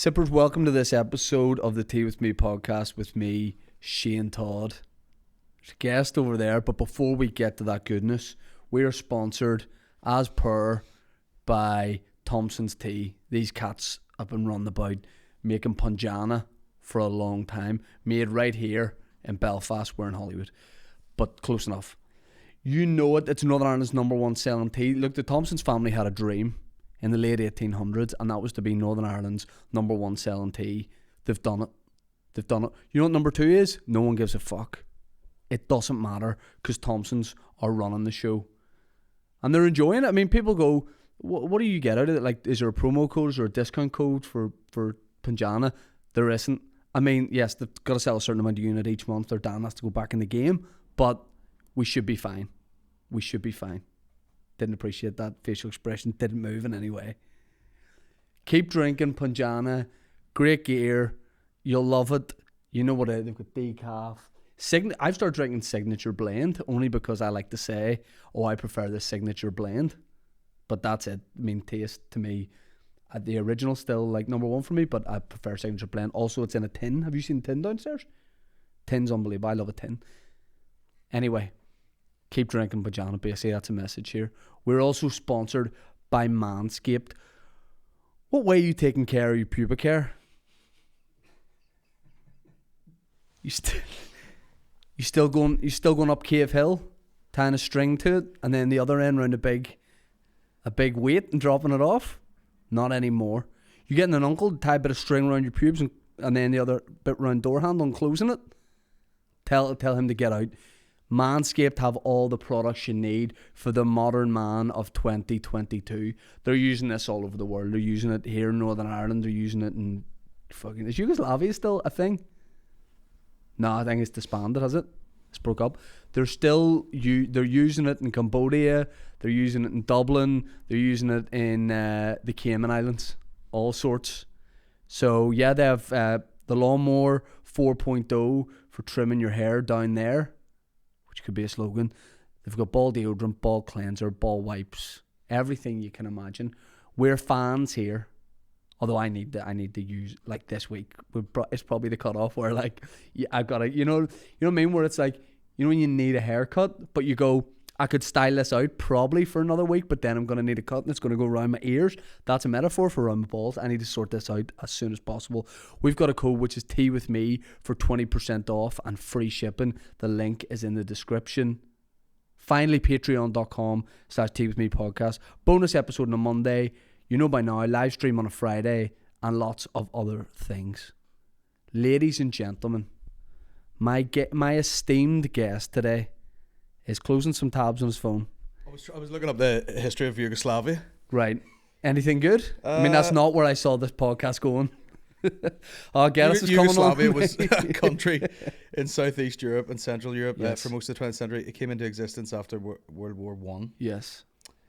Sippers, welcome to this episode of the Tea With Me podcast with me, Shane Todd. There's a guest over there, but before we get to that goodness, we are sponsored, as per, by Thompson's Tea. These cats have been running about making punjana for a long time, made right here in Belfast. We're in Hollywood, but close enough. You know it, it's Northern Ireland's number one selling tea. Look, the Thompsons family had a dream in the late 1800s, and that was to be Northern Ireland's number one selling tea. They've done it. You know what number two is? No one gives a fuck. It doesn't matter, because Thompsons are running the show. And they're enjoying it. I mean, people go, what do you get out of it? Like, is there a promo code? Is there a discount code for punjana? There isn't. I mean, yes, they've got to sell a certain amount of unit each month. Their Dan has to go back in the game. But we should be fine. Didn't appreciate that facial expression. Didn't move in any way. Keep drinking punjana. Great gear. You'll love it. You know what it is. They've got decaf. I've started drinking Signature Blend only because I like to say, I prefer the Signature Blend. But that's it. I mean, taste to me, the original still like number one for me, but I prefer Signature Blend. Also, it's in a tin. Have you seen the tin downstairs? Tin's unbelievable. I love a tin. Anyway, keep drinking punjana. Basically, that's a message here. We're also sponsored by Manscaped. What way are you taking care of your pubic hair? You still going up Cave Hill, tying a string to it, and then the other end around a big weight and dropping it off? Not anymore. You're getting an uncle to tie a bit of string around your pubes and then the other bit around door handle and closing it. Tell him to get out. Manscaped have all the products you need for the modern man of 2022. They're using this all over the world. They're using it here in Northern Ireland. They're using it in fucking... Is Yugoslavia still a thing? No, I think it's disbanded, has it? It's broke up. They're using it in Cambodia. They're using it in Dublin. They're using it in the Cayman Islands. All sorts. So yeah, they have the Lawnmower 4.0 for trimming your hair down there, which could be a slogan. They've got ball deodorant, ball cleanser, ball wipes, everything you can imagine. We're fans here. Although I need to use, like, this week, it's probably the cutoff where, like, I've got to, you know what I mean? Where it's like, you know when you need a haircut, but you go, I could style this out probably for another week, but then I'm going to need a cut and it's going to go around my ears. That's a metaphor for around my balls. I need to sort this out as soon as possible. We've got a code which is Tea With Me for 20% off and free shipping. The link is in the description. Finally, patreon.com/teawithmepodcast. Bonus episode on a Monday. You know by now, live stream on a Friday, and lots of other things. Ladies and gentlemen, my esteemed guest today is closing some tabs on his phone. I was looking up the history of Yugoslavia. Right. Anything good? I mean, that's not where I saw this podcast going. Geddis is Yugoslavia was a country in Southeast Europe and Central Europe for most of the 20th century. It came into existence after World War One. Yes.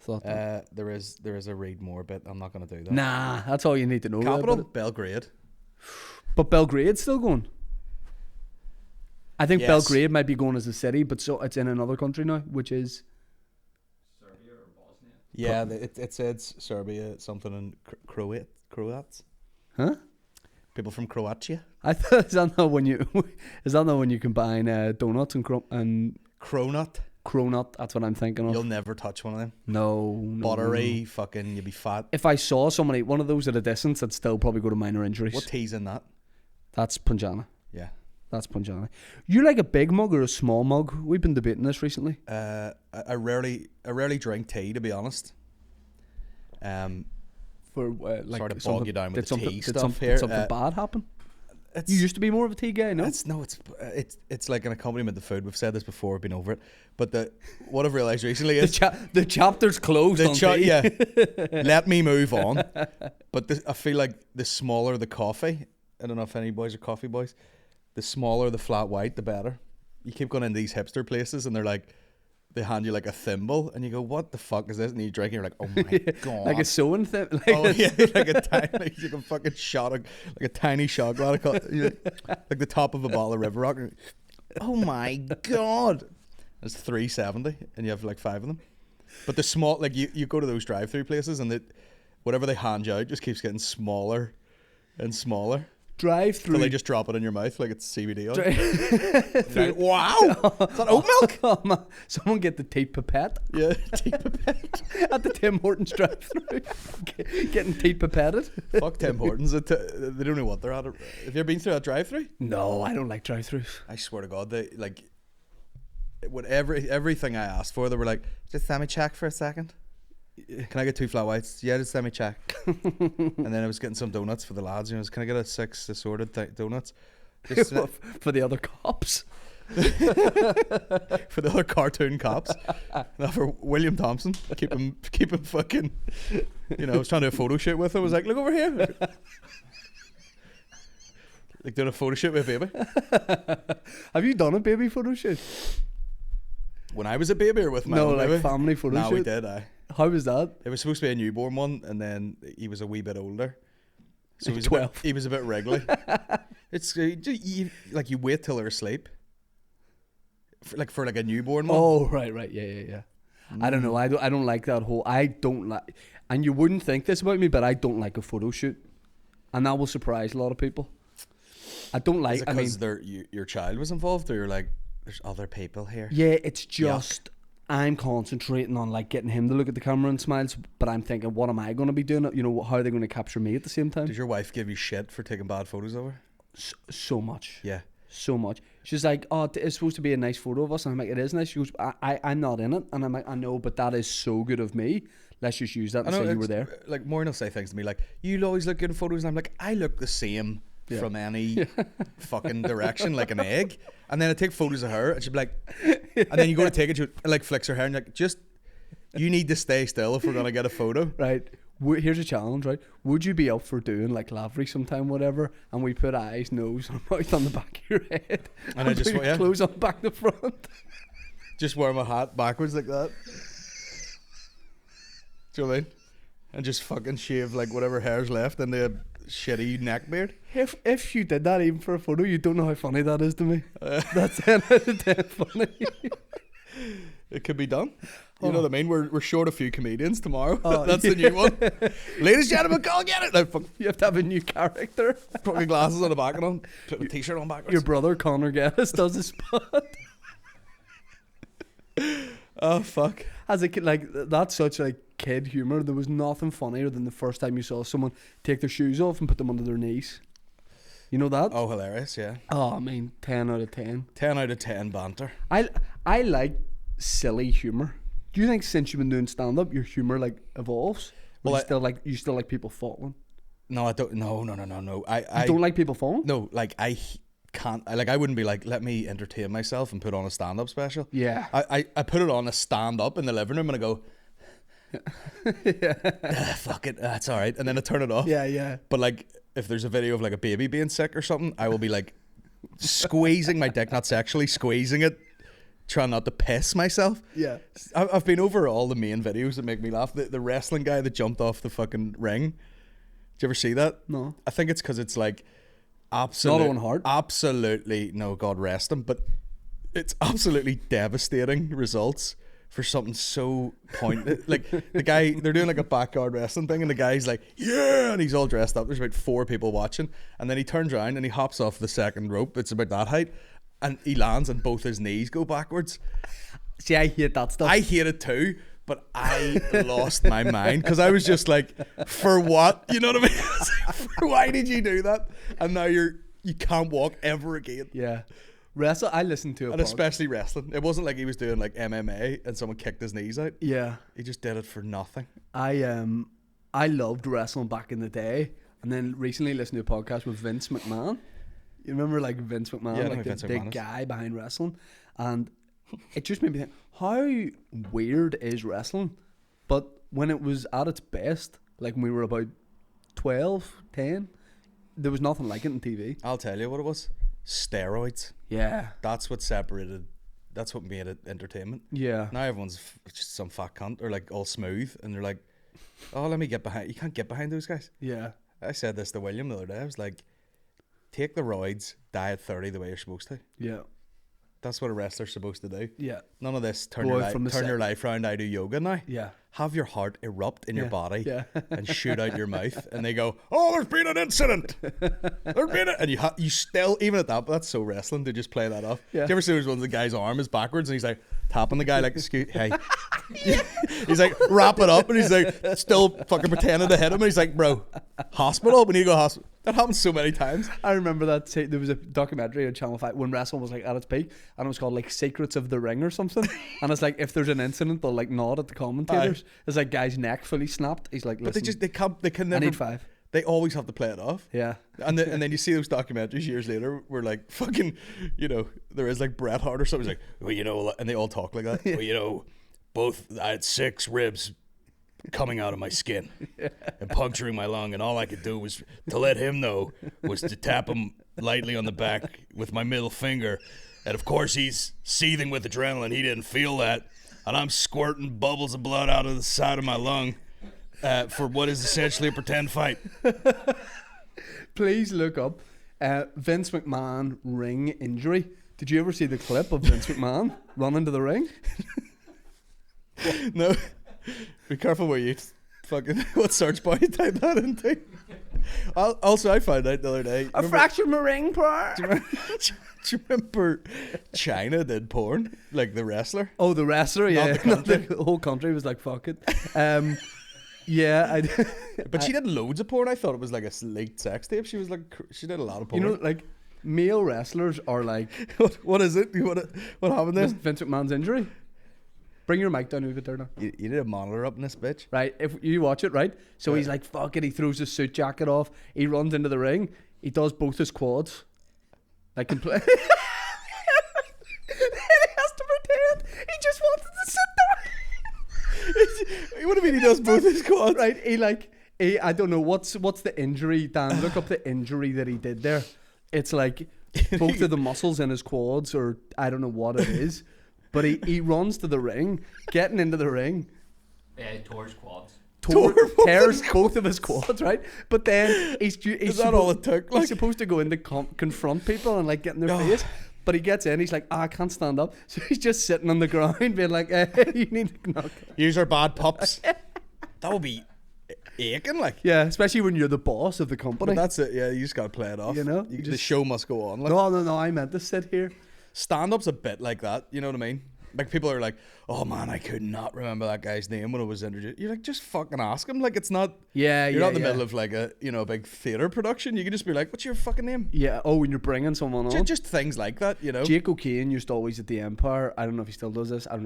There is a read more, but I'm not going to do that. Nah, that's all you need to know. Capital, Belgrade. But Belgrade's still going. I think Belgrade might be going as a city, but so it's in another country now, which is Serbia or Bosnia. Yeah, it says Serbia something in Croats. Huh? People from Croatia. I thought is that not when you combine donuts and Cronut. Cronut, that's what I'm thinking of. You'll never touch one of them. No. Buttery, fucking, you'll be fat. If I saw somebody, one of those at a distance, I'd still probably go to minor injuries. What tea's in that? That's punjana. Yeah. That's punjana. You like a big mug or a small mug? We've been debating this recently. I rarely drink tea, to be honest. For like sort of bog you down with the tea did stuff here. Did something bad happen? You used to be more of a tea guy, no? It's like an accompaniment to food. We've said this before. We've been over it. But what I've realised recently is the chapter's closed on tea. Yeah. Let me move on. But I feel like the smaller the coffee, I don't know if any boys are coffee boys, the smaller the flat white, the better. You keep going into these hipster places and they're like, they hand you like a thimble and you go, what the fuck is this? And you drink and you're like, oh my god. Like a sewing thing. Like like a tiny, like a fucking shot of, like a tiny shot glass, like the top of a bottle of River Rock. Oh my god. It's $3.70 and you have like 5 of them. But the small, like you go to those drive-through places and whatever they hand you out just keeps getting smaller and smaller. Drive Till through. they just drop it in your mouth like it's CBD on. Through- Like, wow! Is that oat milk? Oh, man. Someone get the teat pipette Yeah, teeth pipette. at the Tim Hortons drive-through. Getting teat pipetted. Fuck Tim Hortons. They don't know what they're at. Have you ever been through that drive-through? No, I don't like drive-throughs. I swear to God, they like. With everything I asked for, they were like, just let me check for a second. Can I get 2 flat whites? Yeah, just let me check. And then I was getting some donuts for the lads. And I was, can I get a 6 assorted donuts? Just, For the other cops. for the other cartoon cops. Now for William Thompson, keep him fucking. You know, I was trying to do a photo shoot with him. I was like, look over here. Like doing a photo shoot with a baby. Have you done a baby photo shoot? When I was a baby or with my own baby? Family photo No, shoot. we did. How was that? It was supposed to be a newborn one, and then he was a wee bit older. So he was 12. he was a bit wriggly. It's you wait till they're asleep. For like a newborn one. Oh, right, yeah. I don't know. I don't like that whole. I don't like, and you wouldn't think this about me, but I don't like a photo shoot, and that will surprise a lot of people. I don't like. Is it because your child was involved, or you're like, there's other people here? Yeah, it's just I'm concentrating on like getting him to look at the camera and smiles, but I'm thinking, what am I going to be doing? You know, how are they going to capture me at the same time? Did your wife give you shit for taking bad photos of her? So much. Yeah. So much. She's like, oh, it's supposed to be a nice photo of us. And I'm like, it is nice. She goes, I'm not in it. And I'm like, I know, but that is so good of me. Let's just use that and say you were there. Like, Maureen will say things to me like, you always look good in photos. And I'm like, I look the same from any fucking direction, like an egg. And then I take photos of her and she'd be like, and then you go to take it, she like flicks her hair and you're like, just, you need to stay still if we're going to get a photo. Right. Here's a challenge, right? Would you be up for doing like Lavery sometime, whatever, and we put eyes, nose, and mouth on the back of your head, and I just put clothes on back to front? Just wear my hat backwards like that. Do you know what I mean? And just fucking shave like whatever hair's left and the shitty neck beard. If you did that even for a photo, you don't know how funny that is to me. That's 10 out of 10 funny. It could be done. You know what I mean? We're short a few comedians tomorrow. Oh, That's the new one. Ladies and gentlemen, go get it. Like, You have to have a new character. put my glasses on the back of them. Put my t-shirt on backwards. Your brother Colin Geddis does a spot. Oh fuck. As a kid, like that's such like kid humor. There was nothing funnier than the first time you saw someone take their shoes off and put them under their knees. You know that? Oh, hilarious! Yeah. Oh, I mean, 10 out of 10. 10 out of 10 banter. I like silly humor. Do you think since you've been doing stand up, your humor like evolves? Well, you still like people falling. No, I don't. No. I don't like people falling. No, like I can't. I wouldn't be like, let me entertain myself and put on a stand up special. Yeah. I put it on a stand up in the living room and I go, fuck it, that's all right, and then I turn it off. Yeah. But like, if there's a video of like a baby being sick or something, I will be like squeezing my dick, not sexually, squeezing it, trying not to piss myself. Yeah. I've been over all the main videos that make me laugh. The wrestling guy that jumped off the fucking ring. Did you ever see that? No. I think it's because it's like Not Owen Hart. absolutely, no, God rest him, but it's absolutely devastating results for something so pointless. Like the guy, they're doing like a backyard wrestling thing, and the guy's like, yeah, and he's all dressed up. There's about 4 people watching, and then he turns around and he hops off the second rope. It's about that height, and he lands, and both his knees go backwards. See, I hate that stuff. I hate it too, but I lost my mind because I was just like, for what? You know what I mean? Why did you do that? And now you can't walk ever again. Yeah. I listened to it. And especially wrestling. It wasn't like he was doing like MMA and someone kicked his knees out. Yeah. He just did it for nothing. I loved wrestling back in the day, and then recently listened to a podcast with Vince McMahon. You remember like Vince McMahon, Yeah, like the Vince big McMahon guy behind wrestling, and it just made me think, how weird is wrestling? But when it was at its best, like when we were about 12, 10, there was nothing like it on TV. I'll tell you what it was. Steroids. Yeah. That's what separated. That's what made it entertainment. Yeah. Now everyone's just some fat cunt or like all smooth, and they're like, "Oh, let me get behind." You can't get behind those guys. Yeah. I said this to William the other day. I was like, "Take the roids, die at 30 the way you're supposed to." Yeah. That's what a wrestler's supposed to do. Yeah. None of this Go out from the turn set. your life around, I do yoga now. Yeah. Have your heart erupt in your body Yeah. and shoot out your mouth. And they go, oh, there's been an incident. There's been a... And you still, even at that, but that's so wrestling to just play that off. Yeah. Do you ever see when the guy's arm is backwards and he's like tapping the guy like, excuse, hey. He's like, wrap it up. And he's like, still fucking pretending to hit him. And he's like, bro, hospital? We need to go hospital. That happens so many times. I remember that there was a documentary on Channel 5 when wrestling was like at its peak, and it was called like Secrets of the Ring or something. And it's like if there's an incident, they'll like nod at the commentators. It's like guy's neck fully snapped. He's like, listen, But they can never. I need 5. They always have to play it off. Yeah. And then you see those documentaries years later where like fucking, there is like Bret Hart or something. He's like, well, and they all talk like that. Well, both I had 6 ribs coming out of my skin and puncturing my lung, and all I could do was to let him know was to tap him lightly on the back with my middle finger, and of course he's seething with adrenaline. He didn't feel that, and I'm squirting bubbles of blood out of the side of my lung for what is essentially a pretend fight. Please look up Vince McMahon ring injury. Did you ever see the clip of Vince McMahon running to the ring? No. Be careful where you fucking what search bar you type that into. Also, I found out the other day. I fractured my ring part. Do you remember China did porn? Like the wrestler? Oh, the wrestler, yeah. Not the country. The whole country was like, fuck it. Yeah, But she did loads of porn. I thought it was like a late sex tape. She was like, she did a lot of porn. you know, like male wrestlers are like what is it? What happened there? Vince McMahon's injury. Bring your mic down a bit there now. You need a monitor up in this bitch. Right, if you watch it, right? So he's like, fuck it, he throws his suit jacket off, he runs into the ring, he does both his quads. Like, then he has to pretend he just wanted to sit there. What do you mean he does both his quads? Right, I don't know, what's the injury, Dan? Look up the injury that he did there. It's like both of the muscles in his quads, or I don't know what it is. But he runs to the ring, getting into the ring. Yeah, towards quads. Tears both of his quads, right? But then he's Is that all it took? He's supposed to go in to confront people and like get in their face. But he gets in, he's like, I can't stand up. So he's just sitting on the ground being like, hey, you need to knock. Use our bad pups. That would be aching, like. Yeah, especially when you're the boss of the company. But that's it, yeah, you just got to play it off. You know? The show must go on. Like. No, I meant to sit here. Stand-up's a bit like that, you know what I mean? Like, people are like, oh man, I could not remember that guy's name when it was introduced. You're like, just fucking ask him. Like, it's not... Yeah, You're not in the middle of like a big theatre production. You can just be like, what's your fucking name? Yeah, when you're bringing someone on. Just things like that, you know? Jake O'Kane used to always at the Empire. I don't know if he still does this. I don't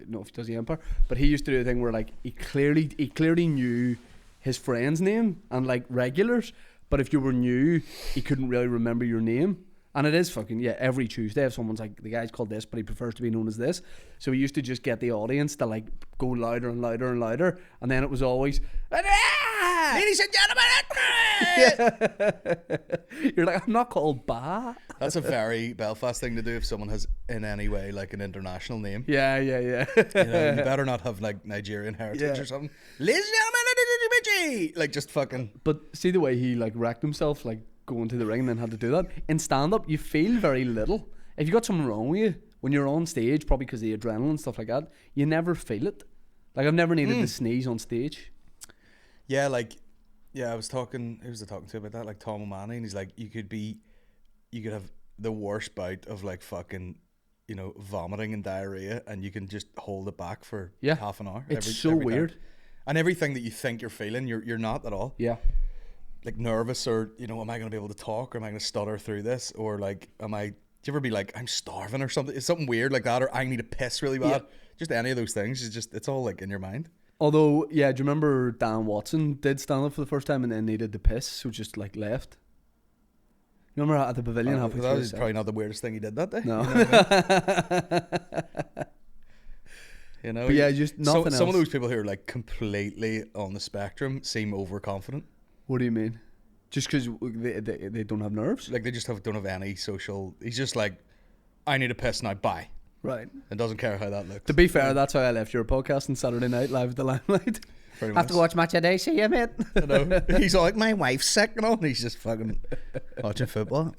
know if he does the Empire. But he used to do a thing where like he clearly knew his friend's name and like regulars. But if you were new, he couldn't really remember your name. And it is fucking, every Tuesday if someone's like, the guy's called this, but he prefers to be known as this. So he used to just get the audience to like go louder and louder and louder. And then it was always, ladies and gentlemen. You're like, I'm not called Ba. That's a very Belfast thing to do if someone has in any way like an international name. Yeah. You better not have like Nigerian heritage or something. Ladies and gentlemen, like just fucking. But see the way he like wrecked himself, like going to the ring and then had to do that. In stand-up, you feel very little. If you got something wrong with you, when you're on stage, probably because of the adrenaline and stuff like that, you never feel it. Like, I've never needed to sneeze on stage. Yeah, I was talking, who was I talking to about that? Like Tom O'Mahony, and he's like, you could have the worst bout of like fucking, vomiting and diarrhea, and you can just hold it back for half an hour. It's so weird. Time. And everything that you think you're feeling, you're not at all. Yeah. Like nervous, or am I going to be able to talk, or am I going to stutter through this, or like do you ever be like, I'm starving or something? It's something weird like that, or I need to piss really bad. Just any of those things it's all like in your mind. Although, do you remember Dan Watson did stand up for the first time and then needed to piss, so just like left? You remember at the pavilion halfway through? That was probably not the weirdest thing he did that day. No. But yeah, just nothing else. Some of those people who are like completely on the spectrum seem overconfident. What do you mean? Just because they don't have nerves? Like they just don't have any social... He's just like, I need a piss now, bye. Right. And doesn't care how that looks. To be fair, that's how I left your podcast on Saturday night, live at the Limelight. Have to watch Match of the Day, see you, mate. I know. He's all like, my wife's sick and all, and he's just fucking watching football.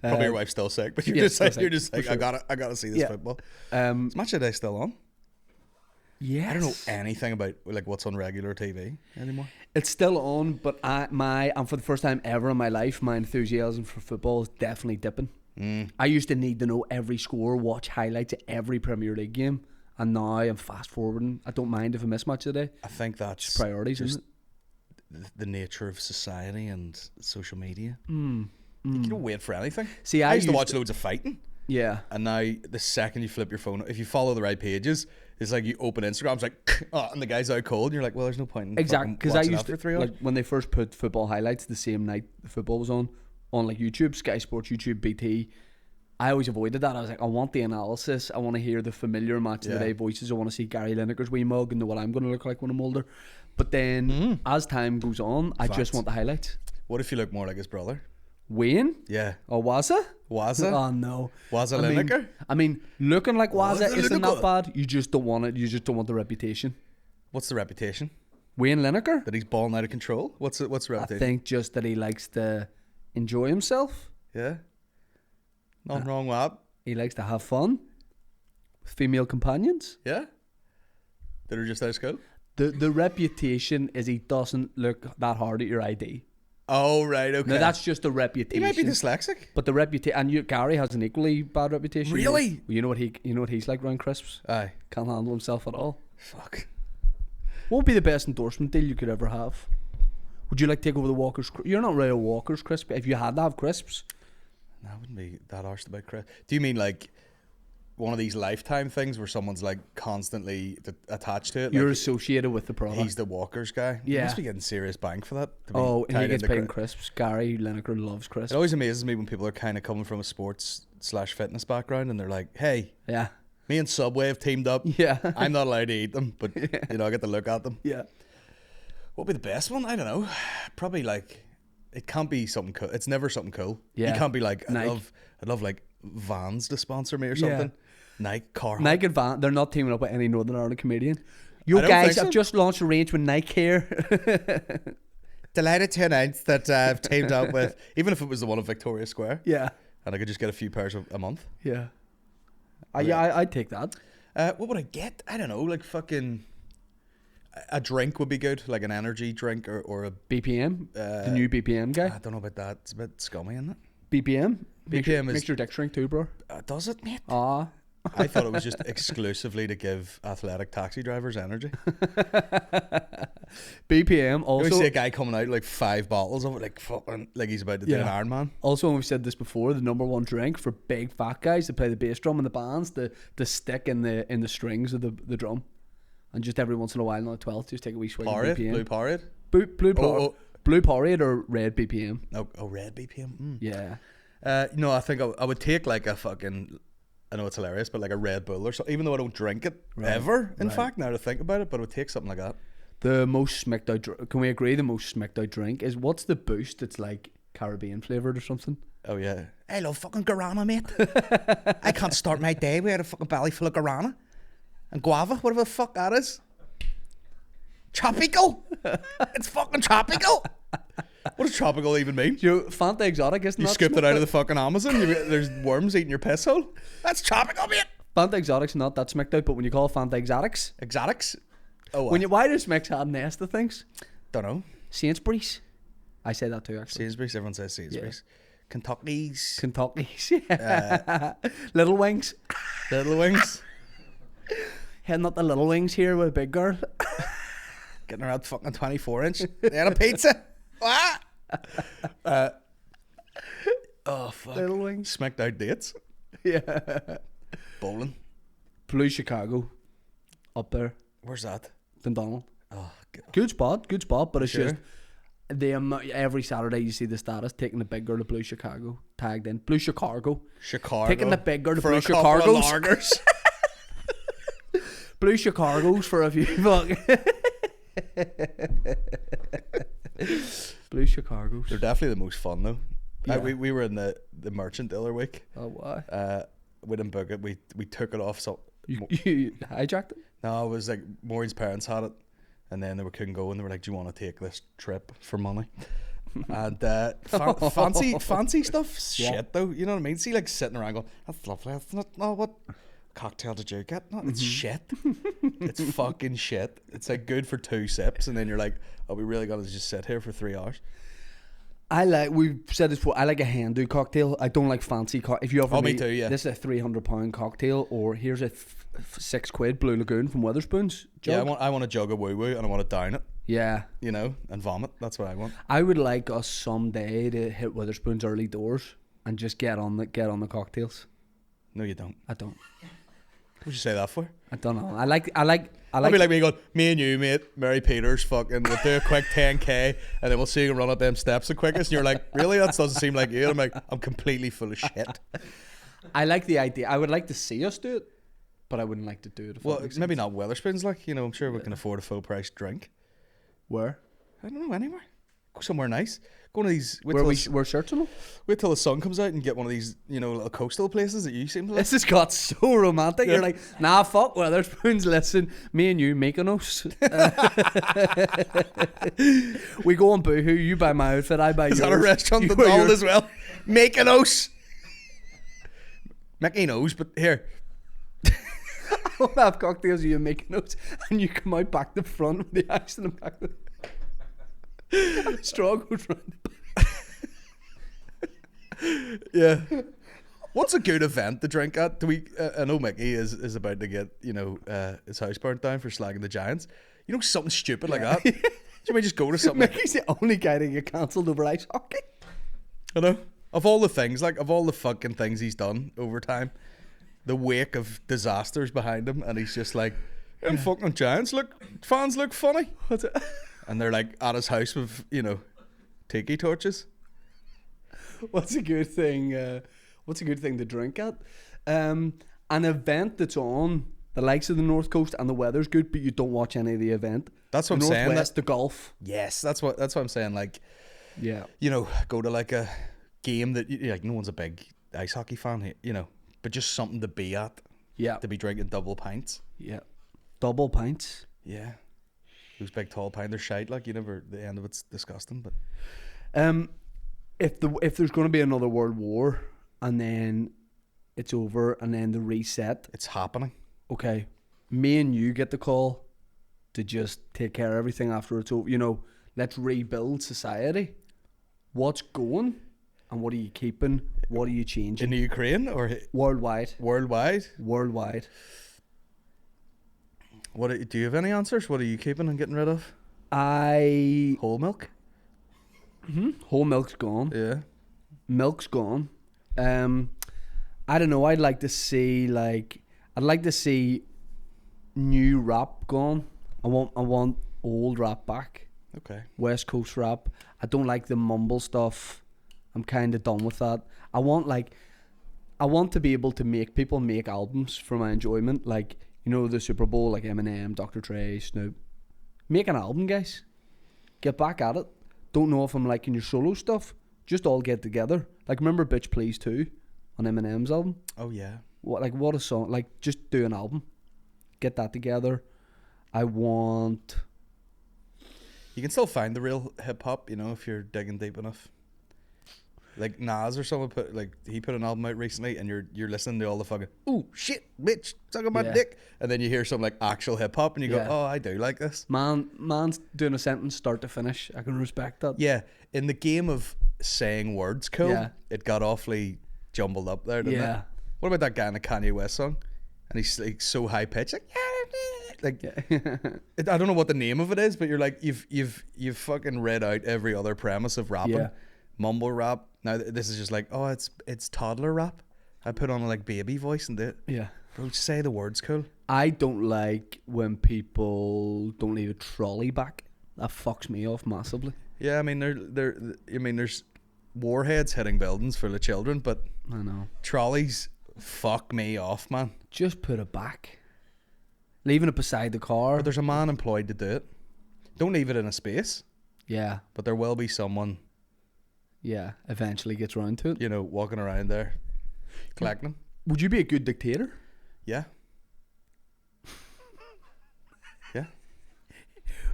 Probably your wife's still sick, but you're yeah, just still like, sick, you're just for like, sure. I gotta see this Yeah. football. Um, Is Match of the Day still on? yes. I don't know anything about like what's on regular TV anymore. It's still on, but and for the first time ever in my life, my enthusiasm for football is definitely dipping. I used to need to know every score, watch highlights of every Premier League game, and now I'm fast forwarding. I don't mind if I miss Match of the Day. I think that's It's priorities, just isn't the nature of society and social media. it? You don't wait for anything. See, I used to used watch loads of fighting, Yeah. and now the second you flip your phone, if you follow the right pages, it's like you open Instagram, it's like, oh, and the guy's out cold, and you're like, well, there's no point in Exactly, because I watching used that to for 3 hours. like when they first put football highlights the same night the football was on like YouTube, Sky Sports, YouTube, BT. I always avoided that. I was like, I want the analysis. I want to hear the familiar Match of the Yeah. Day voices. I want to see Gary Lineker's wee mug and know what I'm going to look like when I'm older. But then, as time goes on, I just Facts. want the highlights. What if you look more like his brother? Wayne Yeah. or Waza? Waza? Oh no, Waza I mean- Lineker? I mean, looking like Waza Waza isn't that Lineker. bad. You just don't want it. You just don't want the reputation. What's the reputation? Wayne Lineker. That he's balling out of control? What's the I reputation? think just that he likes to enjoy himself. Yeah. Nothing wrong with that. He likes to have fun with female companions. Yeah. That are just out of school? The reputation is he doesn't look that hard at your ID. Oh, right, okay. Now that's just the He reputation. might be dyslexic. But the reputation, and Gary has an equally bad reputation. Really? You know what he's like around crisps. Aye. Can't handle himself at all. Fuck. What would be the best endorsement deal you could ever have? Would you like to take over the Walker's? You're not really a Walker's crisp. If you had to have crisps, No, I wouldn't be that arsed about Chris. Do you mean like one of these lifetime things where someone's like constantly attached to it? you're Like associated with the product. he's the Walkers guy. He Yeah. must be getting serious bank for that. to be Oh, and he tied gets into paid in Chris. crisps. Gary Lineker loves crisps. It always amazes me when people are kind of coming from a sports/fitness background and they're like, "Hey, Yeah. me and Subway have teamed up. Yeah. I'm not allowed to eat them, but you know, I get to look at them." Yeah. What would be the best one? I don't know. Probably like it can't be something cool. It's never something cool. Yeah. You can't be like Nike. I'd love like Vans to sponsor me or Yeah. something. Nike, Carhartt. Nike and Van, they're not teaming up with any Northern Ireland comedian. I You don't guys think so. have just launched a range with Nike here. Delighted to announce that I've teamed up with, even if it was the one at Victoria Square, Yeah. and I could just get a few pairs a month. Yeah. Yeah. I'd take that. What would I get? I don't know, like fucking a drink would be good, like an energy drink or a. BPM, the new BPM guy. I don't know about that. It's a bit scummy, isn't it? BPM. BPM is- makes your dick shrink too, bro. Does it, mate? Ah. I thought it was just exclusively to give athletic taxi drivers energy. BPM You also. always see a guy coming out like 5 bottles of it, like fucking, like he's about to do an Yeah. Ironman. Also, when we've said this before, the number one drink for big fat guys to play the bass drum in the bands, the stick in the strings of the drum, and just every once in a while, not 12, just take a wee swig of Powerade, BPM. blue Powerade. Blue Powerade or red BPM. Oh, red BPM. Mm. Yeah. No, I think I would take like a fucking. I know it's hilarious, but like a Red Bull or something. Even though I don't drink it ever, in fact, now to think about it, but I would take something like that. The most smicked out. Can we agree the most smicked out drink is what's the boost? It's like Caribbean flavored or something. Oh yeah. I love fucking guarana, mate. I can't start my day without a fucking belly full of guarana and guava, whatever the fuck that is. Tropical. It's fucking tropical. What does tropical even mean? You Fanta Exotic isn't You that scooped it smicked out of the fucking Amazon. There's worms eating your piss hole. That's tropical, mate. Fanta Exotic's not that smicked out, but when you call it Fanta Exotics, Exotics. Oh, why does Mix have nest of things? don't know. Sainsbury's. I say that too actually. Sainsbury's. Everyone says Sainsbury's. Kentucky's. Kentucky's. Yeah. Little Wings. Little Wings. Heading up the Little Wings here with a big girl. Getting around fucking 24-inch. They had a pizza. What? Oh fuck. Little Wings. Smacked out dates. Yeah. Bowling. Blue Chicago. Up there. Where's that? Dundonald. Oh, God. Good spot, but it's Sure. just every Saturday you see the status taking the big girl to Blue Chicago tagged in Blue Chicago, Chicago. taking the big girl to for Blue a couple of Chicago's, lagers. Blue Chicago's for a few fuck. Blue Chicago's. They're definitely the most fun though. Yeah. We were in the merchant the other week. Oh why? We didn't book it. We took it off. So You hijacked it? no, it was like Maureen's parents had it, and then they couldn't go, and they were like, "Do you want to take this trip for money?" And fancy stuff, Yeah. shit though. You know what I mean? See, like sitting around going, "That's lovely. That's not. No, what cocktail did you get? No, it's shit. It's fucking shit. It's like good for 2 sips, and then you're like, "Are we really gonna just sit here for 3 hours?" We've said this before, I like a Hindu cocktail. I don't like fancy if you offer Oh, me too, yeah. this is a £300 cocktail, or here's a £6 Blue Lagoon from Weatherspoons jug. Yeah, I want a jug of woo woo, and I want to down it, Yeah. you know, and vomit. That's what I want. I would like us someday to hit Weatherspoons early doors and just get on the cocktails. No, you don't. I don't. What'd you say that for? I don't know. I like I'll be like me going, me and you, mate, Mary Peters, fucking, we'll do a quick 10k, and then we'll see you run up them steps the quickest. And you're like, really? That doesn't seem like you. And I'm like, I'm completely full of shit. I like the idea. I would like to see us do it, but I wouldn't like to do it. If Well, that makes maybe sense. not Weatherspoons, like, you know, I'm sure we can afford a full price drink. Where? I don't know, anywhere. Go somewhere nice. Go one of these. We're searching them. Wait till the sun comes out and get one of these, you know, little coastal places that you seem to like. This has got so romantic. Yeah. You're like, nah, fuck Weatherspoons. Listen, me and you, Mykonos. We go on Boohoo. You buy my outfit, I buy yours. Is that a restaurant You that's wear called yours. as well? Mykonos. Mickey knows, but here. We'll have cocktails, you and Mykonos, and you come out back to front with the ice in the back. And the straw goes round the back. Yeah. What's a good event to drink at? Do we? I know Mickey is about to get, you know, his house burnt down for slagging the Giants. You know, something stupid like that. You might just go to something. Mickey's the only guy that get cancelled over ice hockey. I know. Of all the things, like of all the fucking things he's done over time, the wake of disasters behind him, and he's just like, "Them fucking Giants fans look funny," What's it? and they're like at his house with, you know, tiki torches. What's a good thing? What's a good thing to drink at? An event that's on the likes of the North Coast and the weather's good, but you don't watch any of the event. That's what the I'm saying. Northwest, the golf. Yes, that's what I'm saying. Like, Yeah. you know, go to like a game that like no one's a big ice hockey fan, you know, but just something to be at, Yeah. to be drinking double pints. Yeah. Double pints. Yeah, those big tall pints, they're shite. Like, you never, the end of it's disgusting. But If there's going to be another world war and then it's over and then the reset, it's happening. okay, me and you get the call to just take care of everything after it's over. You know, let's rebuild society. What's going and what are you keeping? What are you changing? In the Ukraine or Worldwide. worldwide? Worldwide. Do you have any answers? What are you keeping and getting rid of? Whole milk? Whole milk's gone. Yeah. Milk's gone. I don't know. I'd like to see new rap gone. I want old rap back. Okay. West Coast rap. I don't like the mumble stuff. I'm kind of done with that. I want to be able to make people make albums for my enjoyment. Like, you know, the Super Bowl, like Eminem, Dr. Dre, Snoop. Make an album, guys. Get back at it. Don't know if I'm liking your solo stuff. Just all get together. Like, remember Bitch Please 2 on Eminem's album? Oh yeah. What a song. Like, just do an album. Get that together. I want... You can still find the real hip hop, you know, if you're digging deep enough. Like Nas or someone he put an album out recently, and you're listening to all the fucking ooh shit bitch suck on my Yeah. dick, and then you hear some like actual hip hop, and you Yeah. go, oh, I do like this. Man's doing a sentence start to finish. I can respect that. Yeah, in the game of saying words cool, Yeah. it got awfully jumbled up there, didn't Yeah. it? What about that guy in the Kanye West song? And he's like so high pitched, like I don't know what the name of it is, but you're like you've fucking read out every other premise of rapping. Yeah. Mumble rap. Now this is just like, oh, it's toddler rap. I put on a like baby voice and do it. Yeah. Bro, just say the words cool. I don't like when people don't leave a trolley back. That fucks me off massively. Yeah, I mean there's warheads hitting buildings full of children, but I know. trolleys fuck me off, man. Just put it back. Leaving it beside the car. But there's a man employed to do it. Don't leave it in a space, Yeah. but there will be someone, Yeah. Eventually gets round to it. you know, walking around there collecting them. Would you be a good dictator? Yeah. Yeah.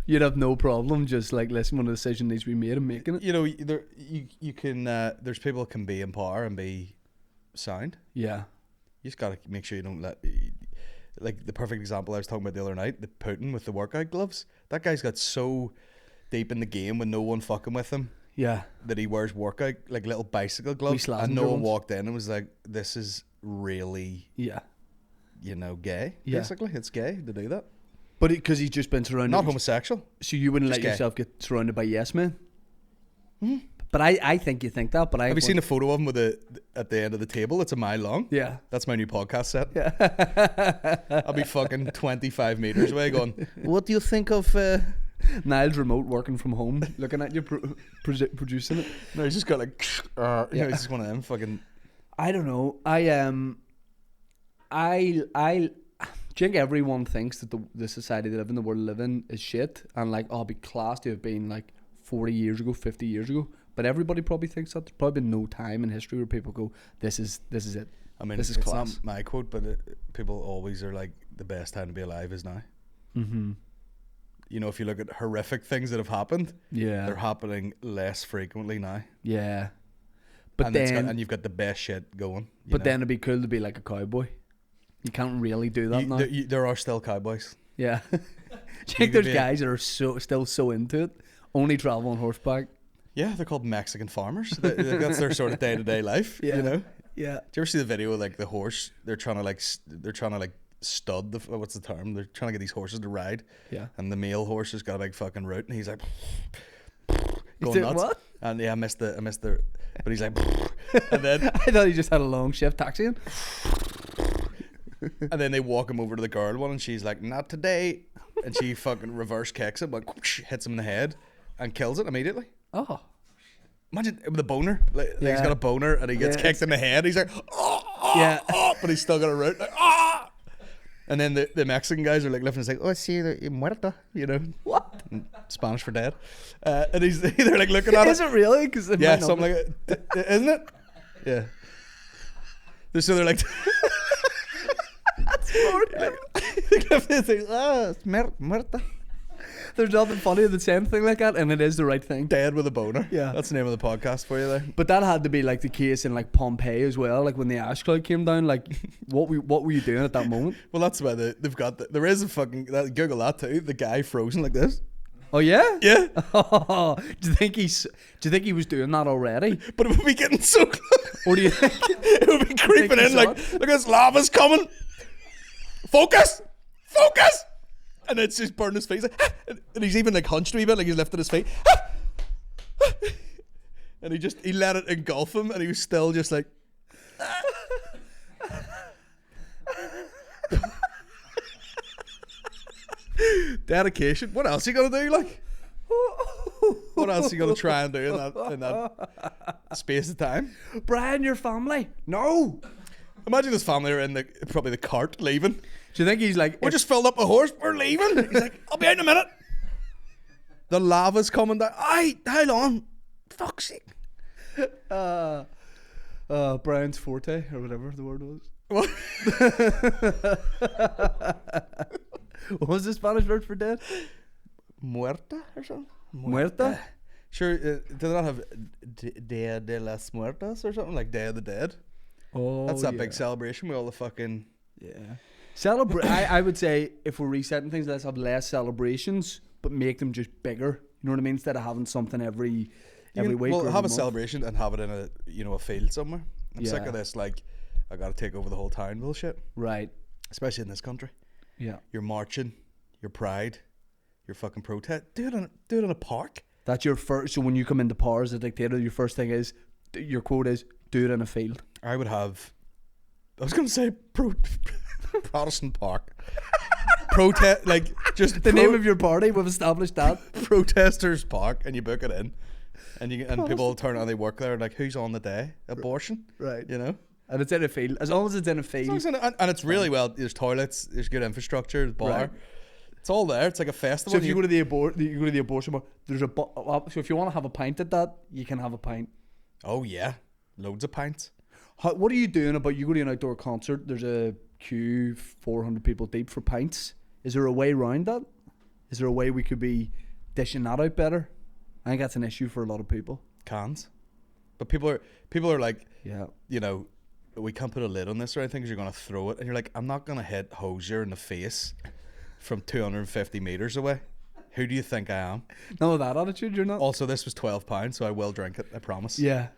You'd have no problem just like listening when a decision needs to be made and making it. You know, you can. There's people that can be in power and be sound. Yeah. You just gotta make sure you don't let. Like the perfect example I was talking about the other night, the Putin with the workout gloves. That guy's got so deep in the game with no one fucking with him. Yeah. That he wears workout like little bicycle gloves, and no one walked in and was like, "This is really, you know, gay." Yeah. Basically, it's gay to do that. But because he's just been surrounded, Not homosexual. so you wouldn't just let gay. yourself get surrounded by yes men. But I think you think that. But Have you seen a photo of him with at the end of the table? It's a mile long. Yeah. That's my new podcast set. Yeah. I'll be fucking 25 meters away going, what do you think of... Niall's remote working from home, looking at you producing it. No, he's just got like... you know, he's just one of them fucking... I don't know. I think everyone thinks that the society they live in, the world they live in, is shit. And like, oh, it'd be class to have been like 40 years ago, 50 years ago. But everybody probably thinks that. There's probably been no time in history where people go, this is it. I mean, this is it's class. not my quote, but people always are like, the best time to be alive is now. Mm-hmm. You know, if you look at horrific things that have happened, Yeah. they're happening less frequently now. Yeah. But and then... and you've got the best shit going. But then it'd be cool to be like a cowboy. You can't really do that now. There are still cowboys. Yeah. Do you think there's guys that are still so into it? Only travel on horseback? Yeah, they're called Mexican farmers. That's their sort of day-to-day life, Yeah. you know? Yeah. Do you ever see the video of like the horse? They're trying to stud the... What's the term? They're trying to get these horses to ride. Yeah. And the male horse has got a big fucking root and he's like... He's going doing nuts. what? And yeah, I missed the... But he's like... And then... I thought he just had a long shift taxiing. And then they walk him over to the girl one and she's like, not today. And she fucking reverse kicks him, like whoosh, hits him in the head and kills it immediately. Oh. Imagine with a boner. Like he's got a boner and he gets kicked in the head. He's like, but he's still got a root. Like, ah! And then the Mexican guys are like lifting his like, oh, sí, muerta, you know. What? Spanish for dead. And they're like looking at it. Is it really? Cause it might not something like it. Isn't it? Yeah. So they're like... It's muerta. There's nothing funny than saying anything like that, and it is the right thing. Dead with a boner. Yeah. That's the name of the podcast for you there. But that had to be like the case in like Pompeii as well. Like when the ash cloud came down, like what were you doing at that moment? Well, that's why they've got there is a fucking Google that too. The guy frozen like this. Oh yeah? Yeah. Do you think he was doing that already? But it would be getting so close. Or do you think It would be creeping in like, look, this lava's coming. Focus. And it's just burning his face. Like, and he's even like hunched a wee bit, like he's lifted his feet. And he let it engulf him, and he was still just like. Dedication. What else are you gonna do? Like, what else are you gonna try and do in that space of time? Brian, your family? No. Imagine this family are in probably the cart leaving. Do you think he's like, We're just filled up a horse. We're leaving. He's like, I'll be out in a minute. The lava's coming down. Aye, how long? Fuck's sake. Brian's forte or whatever the word was? What? What was the Spanish word for dead? Muerta or something? Muerta? Sure, do they not have Dia de las Muertas or something? Like Day of the Dead? Oh, That's that big celebration with all the fucking... Yeah. I would say if we're resetting things, let's have less celebrations, but make them just bigger. You know what I mean? Instead of having something every week. Well, or have a month. celebration and have it in a field somewhere. I'm sick Yeah. of this, like, I gotta take over the whole town bullshit. Right. Especially in this country. Yeah. You're marching, your pride, your fucking protest. Do it in a park. That's your first. So when you come into power as a dictator, your first thing is, your quote is, do it in a field. I would have. I was gonna say Protestant Park. Protest, like just The name of your party, we've established that. Protesters Park, and you book it in, and people turn out, they work there, like who's on the day? Abortion, Right. you know. And it's in a field. As long as it's in a field. And it's really well. There's toilets. There's good infrastructure. There's bar. Right. It's all there. It's like a festival. So if you go to the abortion bar, there's so if you want to have a pint at that, you can have a pint. Oh yeah, loads of pints. What are you doing about you go to an outdoor concert? There's a queue 400 people deep for pints. Is there a way around that? Is there a way we could be dishing that out better? I think that's an issue for a lot of people. Cans. But people are like, Yeah. you know, we can't put a lid on this or anything because you're going to throw it. And you're like, I'm not going to hit Hosier in the face from 250 metres away. Who do you think I am? No, that attitude, you're not. Also, this was £12, so I will drink it, I promise. Yeah.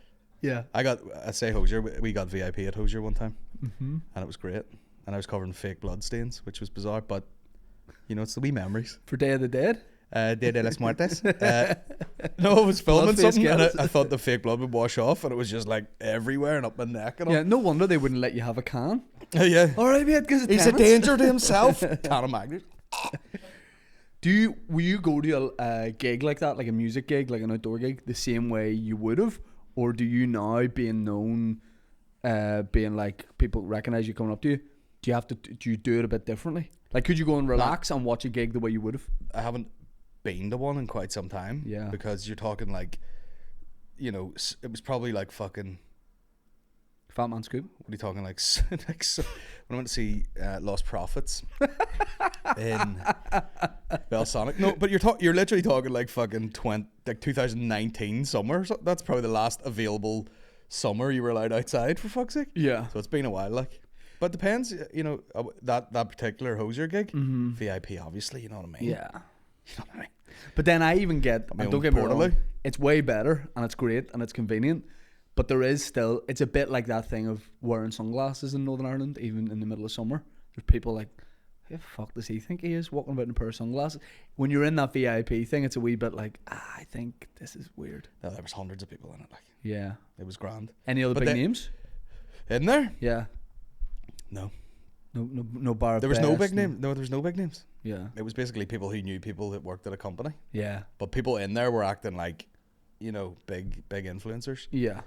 Yeah. I say Hosier, we got VIP at Hosier one time. Mm-hmm. And it was great. And I was covered in fake blood stains, which was bizarre. But, you know, it's the wee memories. For Day of the Dead? Dia de las Muertes. No, I was filming Blood-faced something and girls. I thought the fake blood would wash off and it was just like everywhere and up my neck and all. Yeah, no wonder they wouldn't let you have a can. Yeah. All right, mate, because He's a danger to himself. Can of Magnus. Will you go to a gig like that, like a music gig, like an outdoor gig, the same way you would have? Or do you now, being known, being like people recognize you coming up to you, do you do it a bit differently? Like, could you go and relax and watch a gig the way you would have? I haven't been to one in quite some time. Yeah. Because you're talking like, you know, it was probably like fucking... Fat Man Scoop. What are you talking like? When I went to see Lost Prophets in Belsonic. No, but you're literally talking like fucking 2019 summer. So that's probably the last available summer you were allowed outside, for fuck's sake. Yeah. So it's been a while, like. But depends, you know, that particular Hosier gig, VIP, obviously, you know what I mean? Yeah. You know what I mean? But then I even get, My and don't own get me wrong, Portaloo. it's way better and it's great and it's convenient. But there is still, it's a bit like that thing of wearing sunglasses in Northern Ireland, even in the middle of summer. There's people like, who the fuck does he think he is, walking about in a pair of sunglasses? When you're in that VIP thing, it's a wee bit like, I think this is weird. No, there was hundreds of people in it, like. Yeah. It was grand. Any other But big they- names? In there? Yeah. No. No bar. There was no big name. No, there was no big names. Yeah. It was basically people who knew people that worked at a company. Yeah. But people in there were acting like, you know, big influencers. Yeah.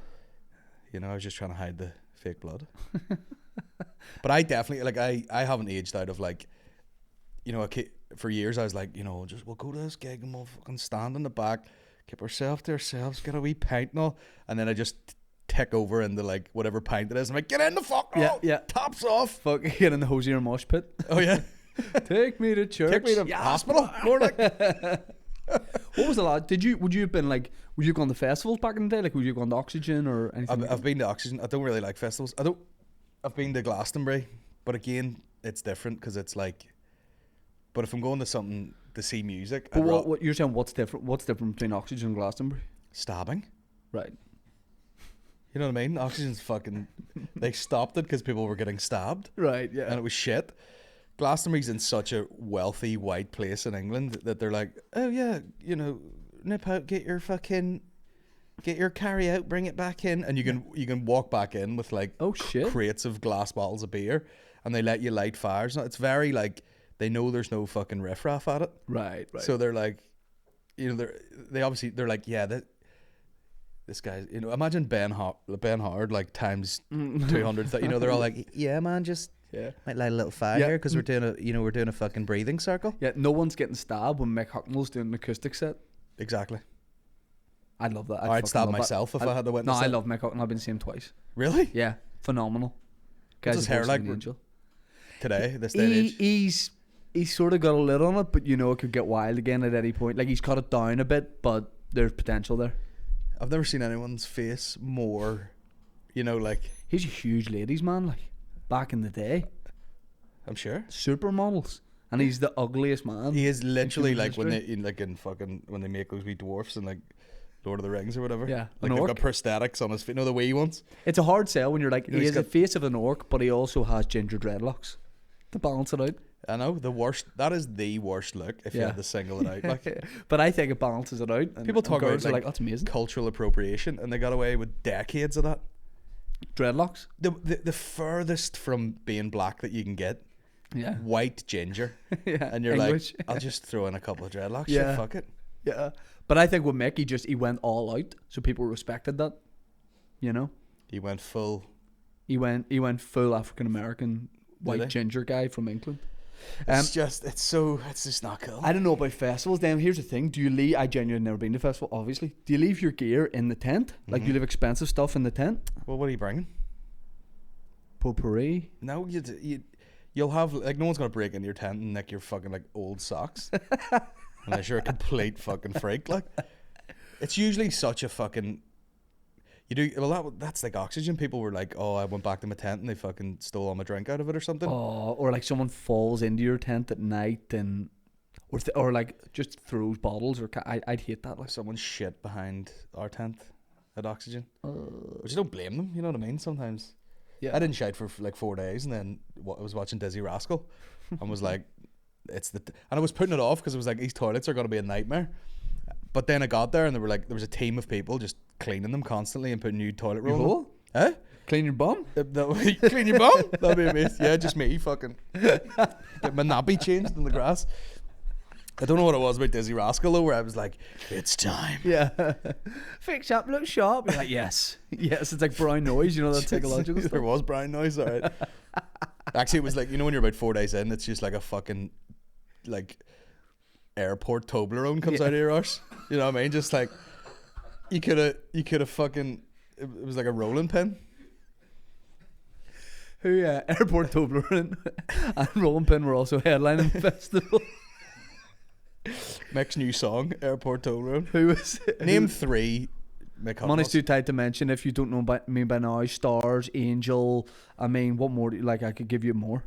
You know, I was just trying to hide the fake blood. But I definitely, like, I haven't aged out of, like, you know, for years I was like, you know, we'll go to this gig and we'll fucking stand in the back, keep ourselves to ourselves, get a wee pint and all. And then I just tick over into, like, whatever pint it is. I'm like, get in the fuck Yeah, yeah. Tops off. Fuck, get in the Hosier mosh pit. Oh, yeah. Take me to church. Take me to hospital. More like. What was the last? Would you have been like? Would you have gone to festivals back in the day? Like, would you have gone to Oxygen or anything? I've been to Oxygen. I don't really like festivals. I've been to Glastonbury, but again, it's different because it's like. But if I'm going to something to see music, But what you're saying? What's different? What's different between Oxygen and Glastonbury? stabbing. Right. You know what I mean? Oxygen's fucking. They stopped it because people were getting stabbed, Right. Yeah. and it was shit. Glastonbury's in such a wealthy white place in England that they're like, oh yeah, you know, nip out, get your carry out, bring it back in, and you can walk back in with like Oh shit. crates of glass bottles of beer, and they let you light fires. It's very like they know there's no fucking riffraff at it, Right. Right. so they're like, you know, they're like, yeah, this guy, you know, imagine Ben Howard like times 200. You know, they're all like, yeah, man, just. Yeah. Might light a little fire Yeah. here because we're doing a fucking breathing circle. Yeah. No one's getting stabbed when Mick Hucknall's doing an acoustic set. Exactly. I'd love that. I'd fucking stab love that. myself if I had to witness No, I it. love Mick Hucknall. I've been seeing him twice. Really? Yeah. Phenomenal. What's his Guy's a hair voice like of an angel. today, this day and age? He's sort of got a lid on it, but you know it could get wild again at any point. Like, he's cut it down a bit, but there's potential there. I've never seen anyone's face more, you know, like, He's a huge ladies man, like back in the day, I'm sure. supermodels, and he's the ugliest man. He is literally human like when history. when they make those wee dwarfs in like Lord of the Rings or whatever. Yeah, Like an they've orc. got prosthetics on his face. No, the wee ones. It's a hard sell when you're like, You know, he he's has the got- face of an orc, but he also has ginger dreadlocks to balance it out. I know, the worst. That is the worst look if you Yeah. had to single it out. Like, But I think it balances it out. And, people talk and about girls are like, that's amazing. cultural appropriation, and they got away with decades of that. Dreadlocks. The furthest from being black that you can get, Yeah. white ginger, Yeah. and you're English. like, I'll just throw in a couple of dreadlocks. Yeah. Yeah, fuck it. Yeah. But I think with Mick, he went all out, so people respected that. You know, He went full. he went full African American white he? ginger guy from England. It's just not cool. I don't know about festivals. Then here's the thing: do you leave? I genuinely never been to a festival. Obviously, do you leave your gear in the tent? Like, do you leave expensive stuff in the tent? Well, what are you bringing? Potpourri. No, you'll have like no one's gonna break into your tent and nick your fucking like old socks unless you're a complete fucking freak. Like, it's usually such a fucking. You do well. That's like Oxygen. People were like, "Oh, I went back to my tent and they fucking stole all my drink out of it or something." Oh, or like someone falls into your tent at night and, or like just throws bottles. Or I'd hate that. Like, Someone shit behind our tent at Oxygen, which I don't blame them. You know what I mean? Sometimes. yeah. I didn't shite for like 4 days, and then I was watching Dizzy Rascal, and was like, "It's the," and I was putting it off because it was like these toilets are gonna be a nightmare. But then I got there, and there was a team of people just cleaning them constantly and putting new toilet roll. Your hole? Eh? Clean your bum. Clean your bum? That'd be amazing. Yeah, just me fucking get my nappy changed in the grass. I don't know what it was about Dizzy Rascal though, where I was like, "It's time." Yeah. Fix up, look sharp. You're like, yes. Yes, it's like brown noise, you know, that psychological There stuff. was brown noise, alright. Actually, it was like, you know when you're about 4 days in, it's just like a fucking like airport Toblerone comes out of your arse. You know what I mean? Just like you could have fucking. It was like a rolling pin. Who Airport Toblerone and Rolling Pin were also headlining the festival. Mick's new song, Airport Toblerone. Who was Name 3 Mick Money's Hucknalls. too tight to mention. If you don't know me by now, Stars, Angel. I mean, what more? Like, I could give you more.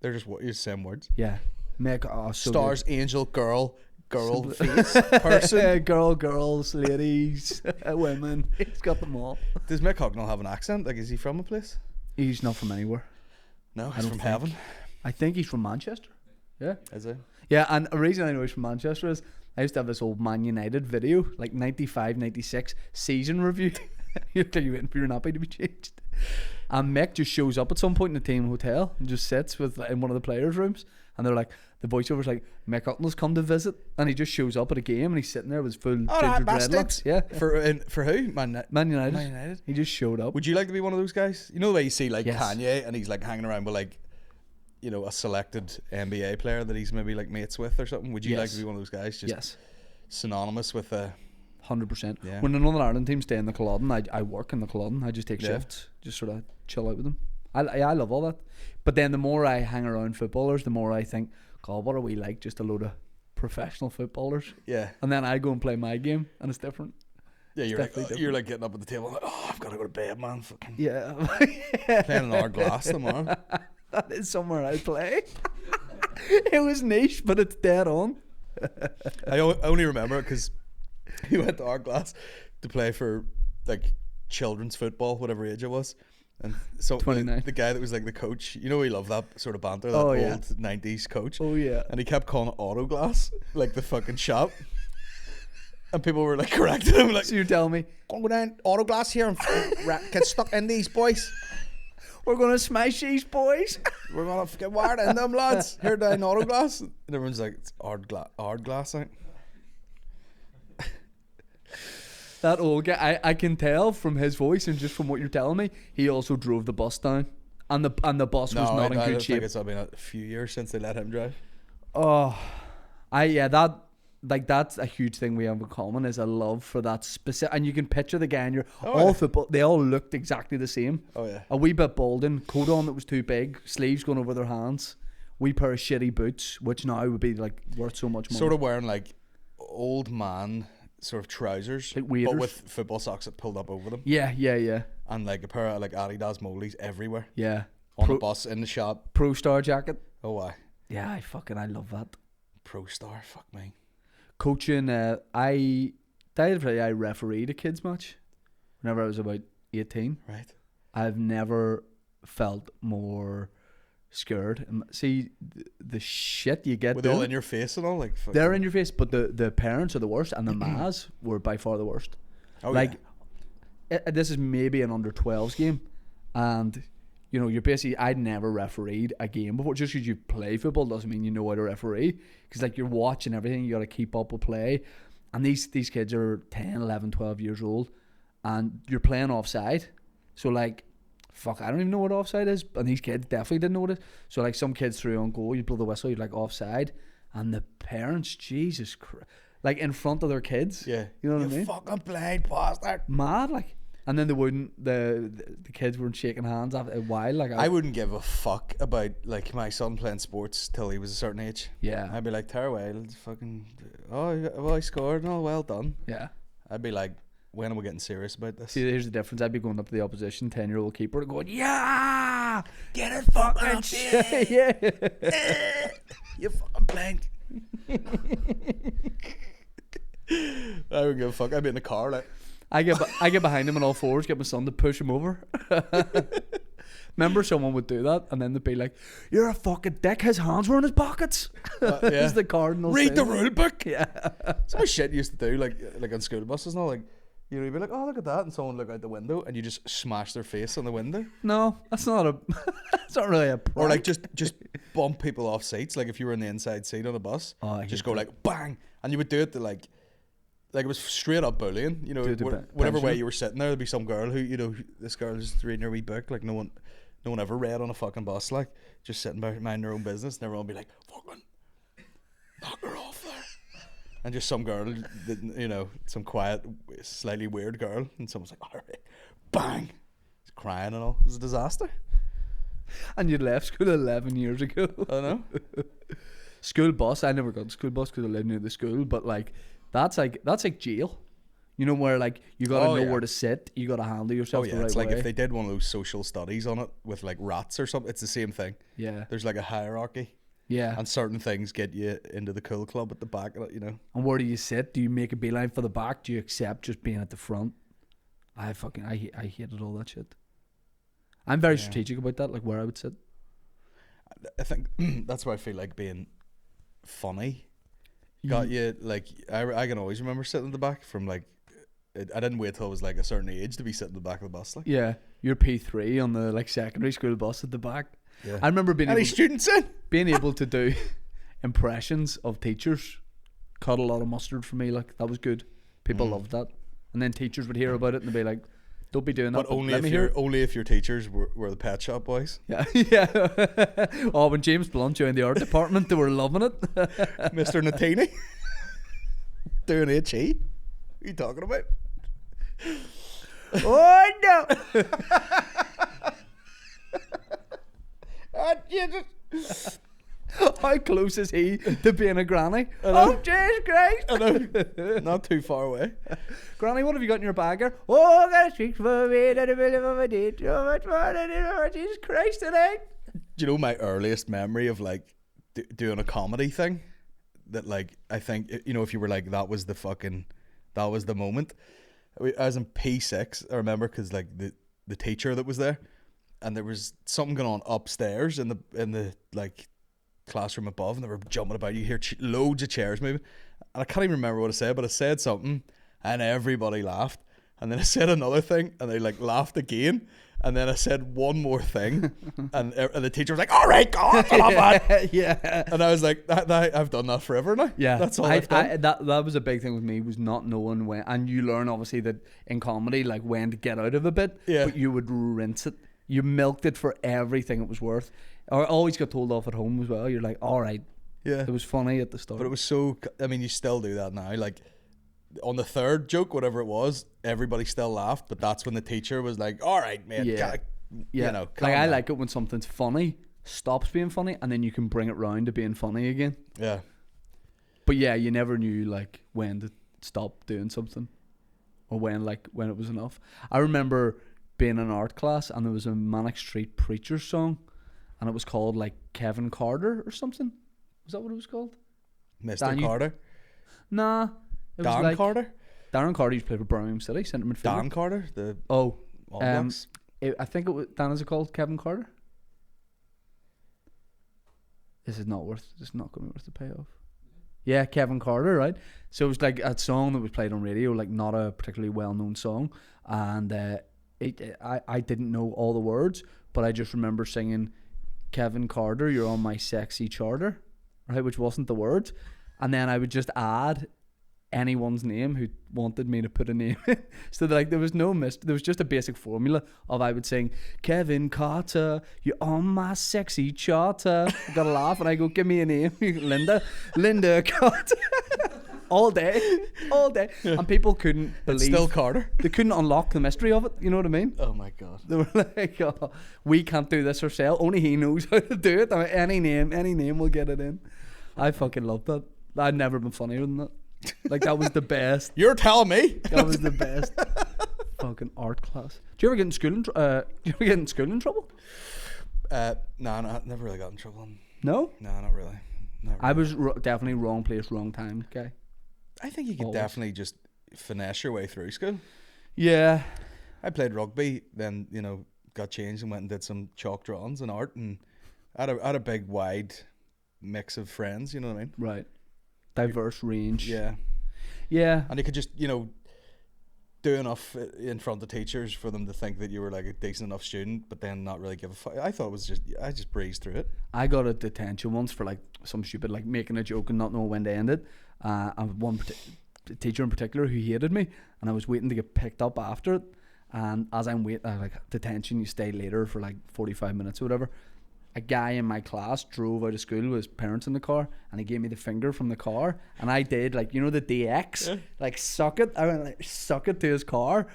They're just what you same words. Yeah, Mick. Oh, so Stars, good. Angel, girl face, person. Girls, ladies, women. He's got them all. Does Mick Hucknall have an accent? Like, is he from a place? He's not from anywhere. No, I he's don't from think. heaven. I think he's from Manchester. Yeah. Is he? Yeah, and the reason I know he's from Manchester is I used to have this old Man United video, like 95, 96 season review. You're waiting for your nappy to be changed. And Mick just shows up at some point in the team hotel and just sits in one of the players' rooms. And they're like, the voiceover's like, Mick Hucknall's come to visit. And he just shows up at a game and he's sitting there with his full ginger dreadlocks. Yeah. For who? Man United. Man United. He just showed up. Would you like to be one of those guys? You know the way you see like Yes. Kanye and he's like hanging around with like, you know, a selected NBA player that he's maybe like mates with or something. Would you like Yes. to be one of those guys? Just Yes. synonymous with 100%. Yeah. When the Northern Ireland team stay in the Culloden, I work in the Culloden. I just take Yeah. shifts, just sort of chill out with them. I love all that. But then the more I hang around footballers, the more I think, God, what are we like? Just a load of professional footballers. yeah. And then I go and play my game, and it's different. Yeah, you're definitely like, you're like getting up at the table like, oh, I've got to go to bed, man. Fucking Yeah. playing an hour glass tomorrow. That is somewhere I play. It was niche, but it's dead on. I only remember it because he went to our class to play for like children's football, whatever age it was. And so 29. the guy that was like the coach, you know, we love that sort of banter, that Oh, old yeah. 90s coach. Oh, yeah. And he kept calling it Autoglass, like the fucking shop. And people were like correcting him, like, So you're telling me, go down Autoglass here and get stuck in these, boys. we're going to smash these boys? We're gonna get wired in them, lads. Here down Autoglass. And everyone's like, it's hard glass out. That old guy, I can tell from his voice and just from what you're telling me, he also drove the bus down. And the bus was not in I good don't shape. think it's been a few years since they let him drive. Oh, that's a huge thing we have in common is a love for that specific. And you can picture the guy and all yeah. football. They all looked exactly the same. Oh yeah. A wee bit balding, coat on that was too big, sleeves going over their hands, wee pair of shitty boots, which now would be like worth so much money. Sort of wearing like old man sort of trousers, Like but waders. with football socks that pulled up over them, Yeah, and like a pair of like Adidas Moleys everywhere yeah. on the bus in the shop. Pro Star jacket. Oh why? Yeah, I love that. Pro Star, fuck me. Coaching, I refereed a kids match whenever I was about 18. Right. I've never felt more scared. See, the shit you get With doing, all in your face and all, like fucking, they're in your face, but the parents are the worst, and the mas were by far the worst. oh, Like, yeah. this is maybe an under 12s game, and you know, you're basically, I'd never refereed a game before. Just because you play football doesn't mean you know how to referee, because like you're watching everything, you got to keep up with play, and these kids are 10, 11, 12 years old, and you're playing offside, so like, fuck, I don't even know what offside is, and these kids definitely didn't know what it is. So like, some kids threw on goal, you blow the whistle, you're like offside, and the parents, Jesus Christ, like in front of their kids, Yeah. you know what I mean? Fucking blind bastard. Mad, like. And then they wouldn't. The kids weren't shaking hands after a while. Like I wouldn't give a fuck about like my son playing sports till he was a certain age. Yeah. I'd be like, tear away, let's fucking. Oh, well, I scored. Oh, well done. Yeah. I'd be like, when are we getting serious about this? See, here's the difference. I'd be going up to the opposition 10-year-old keeper and going, yeah, get it fucking shit. Yeah. You fucking blank. I wouldn't give a fuck. I'd be in the car like. I get behind him on all fours, get my son to push him over. Remember, someone would do that, and then they'd be like, "You're a fucking dick. His hands were in his pockets." Yeah. It's the cardinal. Read the sin. rule book. Yeah. Some of shit you used to do, like on school buses and all, like you'd be like, "Oh, look at that," and someone would look out the window, and you just smash their face on the window. No, that's not a. That's not really a prank. Or like just bump people off seats. Like if you were in the inside seat on a bus, Oh, I just hate go that. like bang, and you would do it to like it was straight up bullying. You know, Do it to whatever way pensioner. you were sitting there, there'd be some girl who, you know, this girl is reading her wee book like no one ever read on a fucking bus, like just sitting by minding their own business, and everyone would be like, fucking knock her off there. And just some girl, you know, some quiet, slightly weird girl, and someone's like, all right, bang, crying and all. It was a disaster. And you left school 11 years ago. I know. School bus. I never got a school bus because I lived near the school, but like that's like jail. You know, where like you gotta know where to sit, you gotta handle yourself Oh yeah, the right it's like way. if they did one of those social studies on it with like rats or something, it's the same thing. Yeah. There's like a hierarchy, Yeah. and certain things get you into the cool club at the back of it, you know. And where do you sit? Do you make a beeline for the back? Do you accept just being at the front? I hated all that shit. I'm very strategic about that, like where I would sit. I think that's why I feel like being funny got you. Like I can always remember sitting in the back from like I didn't wait till I was like a certain age to be sitting in the back of the bus. Like Yeah, you're P3 on the like secondary school bus at the back. yeah. I remember being Any able students in? being able to do impressions of teachers. Cut a lot of mustard for me. Like that was good. People loved that. And then teachers would hear about it and they'd be like, "Don't be doing that." But only let if me hear it." only if your teachers were the Pet Shop Boys. Yeah, yeah. Oh, when James Blunt joined the art department, they were loving it. Mr. Natini doing HE. What are you talking about? Oh no! Oh, Jesus. How close is he to being a granny? Oh, Jesus Christ! I know. Not too far away. Granny, what have you got in your bag here? Oh, I got a speak for me in the middle of a date. So much more than Jesus Christ today. Do you know my earliest memory of like doing a comedy thing? That like I think, you know, if you were like that was the moment. I was in P6. I remember because like the teacher that was there, and there was something going on upstairs in the like classroom above, and they were jumping about. You hear loads of chairs moving, and I can't even remember what I said, but I said something, and everybody laughed. And then I said another thing, and they like laughed again. And then I said one more thing, and the teacher was like, "All right, go on, Yeah. And I was like, I've done that forever now. Yeah, that's all I've done. That was a big thing with me, was not knowing when. And you learn obviously that in comedy, like when to get out of a bit. Yeah. But you would rinse it. You milked it for everything it was worth. Or always got told off at home as well. You're like, all right, Yeah, it was funny at the start. but it was so. I mean, you still do that now. Like on the third joke, whatever it was, everybody still laughed. But that's when the teacher was like, "All right, man, Yeah. you know, calm like I down." like it when something's funny stops being funny, and then you can bring it round to being funny again. Yeah, But yeah, you never knew like when to stop doing something, or when it was enough. I remember being in art class, and there was a Manic Street Preachers song, and it was called like Kevin Carter or something. Was that what it was called? Mr. Dan, you- Carter, Nah, it was Dan like Carter, Darren Carter used to play for Birmingham City, centre midfielder. Dan Carter, the Oh, All Blacks. I think it was Dan. Is it called Kevin Carter? This is not going to be worth the payoff. Yeah, Kevin Carter, right? So it was like a song that was played on radio, like not a particularly well-known song, and I didn't know all the words, but I just remember singing, "Kevin Carter, you're on my sexy charter," right, which wasn't the words, and then I would just add anyone's name who wanted me to put a name in. So like there was no there was just a basic formula of I would sing, "Kevin Carter, you're on my sexy charter." I gotta laugh, and I go, "Give me a name." Linda Carter. all day, and people couldn't believe. It's still Carter. They couldn't unlock the mystery of it. You know what I mean? Oh my god. They were like, oh, "We can't do this ourselves. Only he knows how to do it. I mean, any name will get it in." I fucking loved that. I'd never been funnier than that. Like that was the best. You're telling me? That was the best. Fucking art class. Do you ever get in school? Do you ever get in school in trouble? No, never really got in trouble. No. No, not really. I was definitely wrong place, wrong time guy. I think you could definitely just finesse your way through school. Yeah. I played rugby, then got changed and went and did some chalk drawings and art, and I had a big wide mix of friends. You know what I mean? Right. Diverse range. Yeah. Yeah. And you could just do enough in front of teachers for them to think that you were like a decent enough student, but then not really give a fuck. I thought it was I just breezed through it. I got a detention once for like some stupid like making a joke and not knowing when to end it. And one teacher in particular who hated me, and I was waiting to get picked up after it. And as I'm waiting, like detention, you stay later for like 45 minutes or whatever. A guy in my class drove out of school with his parents in the car, and he gave me the finger from the car, and I did like the DX, like suck it. I went like suck it to his car,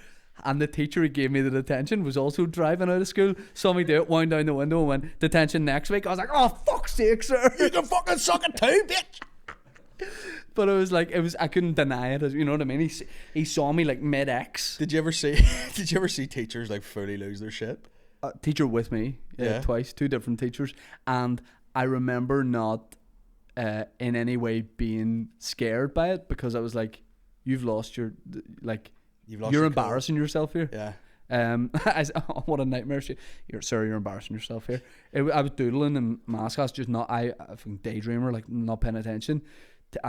and the teacher who gave me the detention was also driving out of school. Saw me do it, wound down the window, and went detention next week. I was like, oh fuck's sake, sir! You can fucking suck it too, bitch. But I couldn't deny it. You know what I mean? He saw me like mid X. Did you ever see teachers like fully lose their shit? Teacher with me, twice, two different teachers, and I remember not in any way being scared by it, because I was like, you're embarrassing yourself here. Yeah. What a nightmare! You're embarrassing yourself here. I was doodling in maths class, just not I fucking daydreamer, like not paying attention.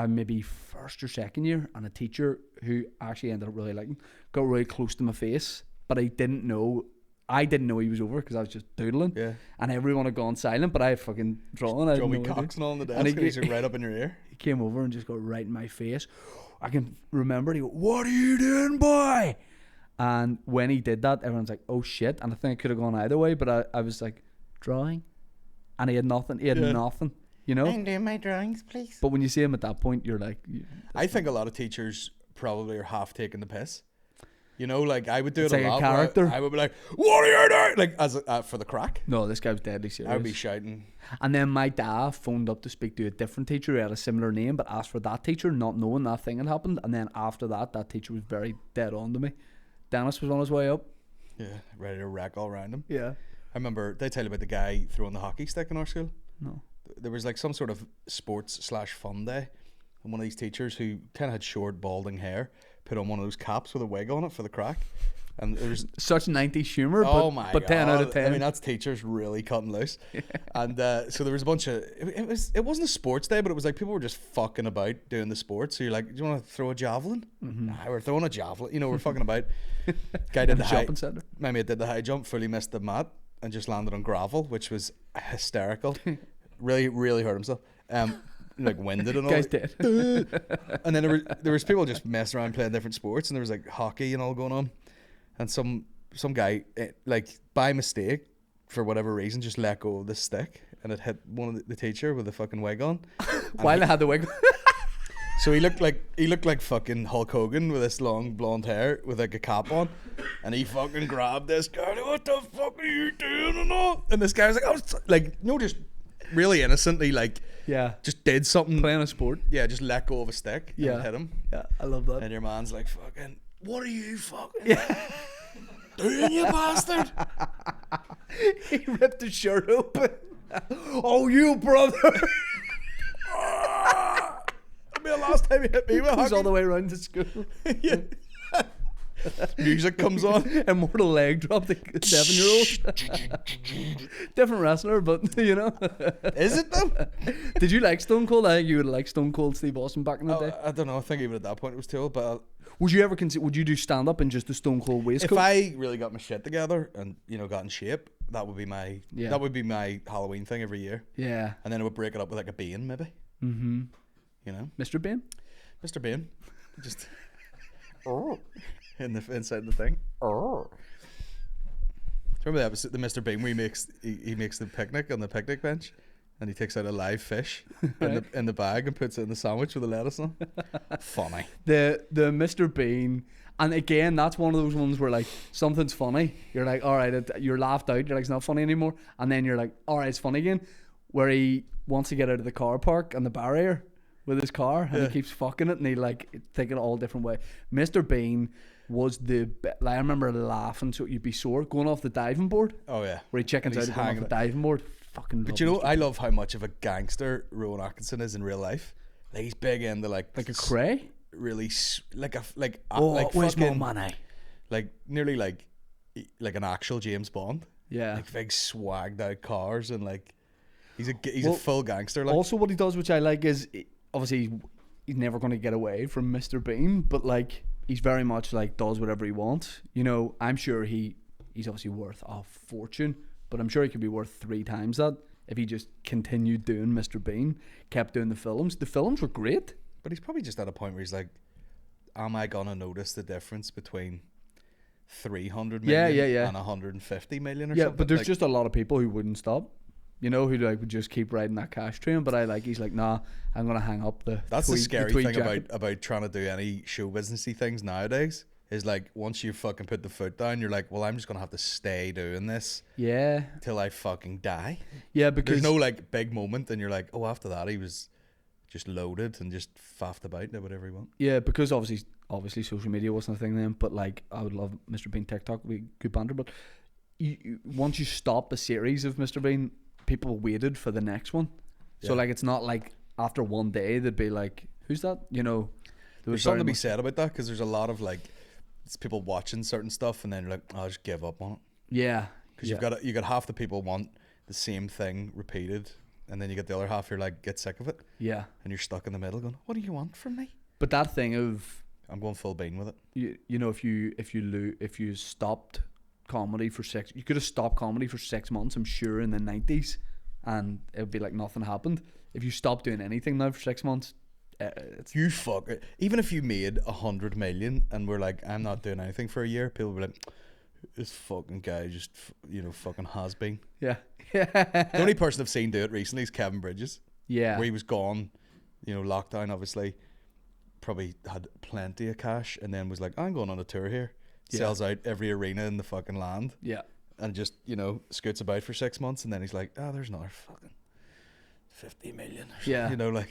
Maybe first or second year, and a teacher who actually ended up really liking got really close to my face, but I didn't know he was over because I was just doodling. Yeah. And everyone had gone silent, but I had fucking drawn. Joey Cox and all on the desk, and he's right up in your ear. He came over and just got right in my face. I can remember, he go, "What are you doing, boy?" And when he did that, everyone's like, "Oh shit!" And I think it could have gone either way, but I was like, drawing, and he had nothing. He had nothing. You know. I'm doing my drawings, please. But when you see him at that point, you're like, I think a lot of teachers probably are half taking the piss. You know, like I would do it's it like a lot. A character. I would be like, "What are you doing?" Like as for the crack. No, this guy was deadly serious. I would be shouting. And then my dad phoned up to speak to a different teacher who had a similar name, but asked for that teacher, not knowing that thing had happened. And then after that teacher was very dead on to me. Dennis was on his way up. Yeah, ready to wreck all around him. Yeah. I remember, did I tell you about the guy throwing the hockey stick in our school? No. There was like some sort of sports/fun day, and one of these teachers who kind of had short balding hair put on one of those caps with a wig on it for the crack. And there was such 90s humour, but 10 out of 10. I mean, that's teachers really cutting loose. And so there was a bunch of it wasn't a sports day, but it was like people were just fucking about doing the sports. So you're like, do you want to throw a javelin? Nah, we're throwing a javelin. You know, we're fucking about. Guy did the shopping centre. My mate did the high jump, fully missed the mat, and just landed on gravel, which was hysterical. Really, really hurt himself. Like winded and all. Guy's dead. And then there was people just messing around playing different sports, and there was like hockey and all going on. And some guy, like by mistake, for whatever reason, just let go of the stick, and it hit one of the teacher with the fucking wig on. While I had the wig. So he looked like fucking Hulk Hogan with this long blonde hair with like a cap on, and he fucking grabbed this guy. Like, what the fuck are you doing and all? And this guy was like, I was like, just really innocently, like, just did something, playing a sport. Yeah, just let go of a stick. And hit him. Yeah, I love that. And your man's like, fucking, what are you fucking doing, you bastard? He ripped his shirt open. Oh, you brother. That'll be the last time he hit me with hockey. He's all the way around to school. Yeah. Music comes on. Immortal leg drop, the 7-year-old. Different wrestler, but you know. Is it though? Did you like Stone Cold? I think you would like Stone Cold Steve Austin back in the day. I don't know. I think even at that point it was too old. But would you ever would you do stand up in just a Stone Cold waistcoat? If I really got my shit together and got in shape, that would be my Halloween thing every year. Yeah. And then I would break it up with like a Bane maybe. Mm-hmm. You know, Mr. Bane. Mr. Bane, just inside the thing. Remember the episode, the Mr. Bane, where he makes the picnic on the picnic bench, and he takes out a live fish in the bag and puts it in the sandwich with the lettuce on. Funny. The Mr. Bean, and again, that's one of those ones where like something's funny, you're like, all right, you're laughed out, you're like, it's not funny anymore, and then you're like, all right, it's funny again. Where he wants to get out of the car park and the barrier with his car, and he keeps fucking it, and he like thinking all different way. Mr. Bean was like, I remember laughing so you'd be sore going off the diving board. Oh yeah, where he chickens out going off the diving board. Fucking. But you know, I love how much of a gangster Rowan Atkinson is in real life. Like he's big into like a cray. Really like where's fucking, my money? Like nearly like an actual James Bond. Yeah, like big swagged out cars and like he's a full gangster. Like. Also, what he does, which I like, is obviously he's never going to get away from Mr. Bean, but like he's very much like does whatever he wants. You know, I'm sure he's obviously worth a fortune, but I'm sure he could be worth 3 times that if he just continued doing Mr. Bean, kept doing the films. The films were great. But he's probably just at a point where he's like, am I going to notice the difference between 300 million and 150 million or something? But there's like, just a lot of people who wouldn't stop. You know, who like would just keep riding that cash train. But he's like, nah, I'm going to hang up the That's tweed, the scary the thing jacket. about trying to do any show businessy things nowadays. Is like, once you fucking put the foot down, you're like, well, I'm just going to have to stay doing this. Yeah. Till I fucking die. Yeah, because... There's no like big moment and you're like, oh, after that he was... just loaded and just faffed about and did whatever he want. Yeah, because obviously social media wasn't a thing then, but like I would love Mr. Bean TikTok, would be good banter, but once you stop a series of Mr. Bean, people waited for the next one. So like it's not like after one day they'd be like, who's that? You know, there's something to be said about that because there's a lot of like it's people watching certain stuff and then you're like, I'll just give up on it. Yeah. Because you got half the people want the same thing repeated. And then you get the other half, you're like, get sick of it. Yeah. And you're stuck in the middle going, what do you want from me? But that thing of... I'm going full Bean with it. You know, if you stopped comedy for you could have stopped comedy for 6 months, I'm sure, in the 90s, and it would be like nothing happened. If you stopped doing anything now for 6 months, it's... You fuck it. Even if you made 100 million and we're like, I'm not doing anything for a year, people would be like, this fucking guy just, fucking has been. Yeah. The only person I've seen do it recently is Kevin Bridges. Yeah. Where he was gone, lockdown, obviously, probably had plenty of cash and then was like, I'm going on a tour here. Sells out every arena in the fucking land. Yeah. And just, scoots about for 6 months and then he's like, there's another fucking 50 million. Yeah. I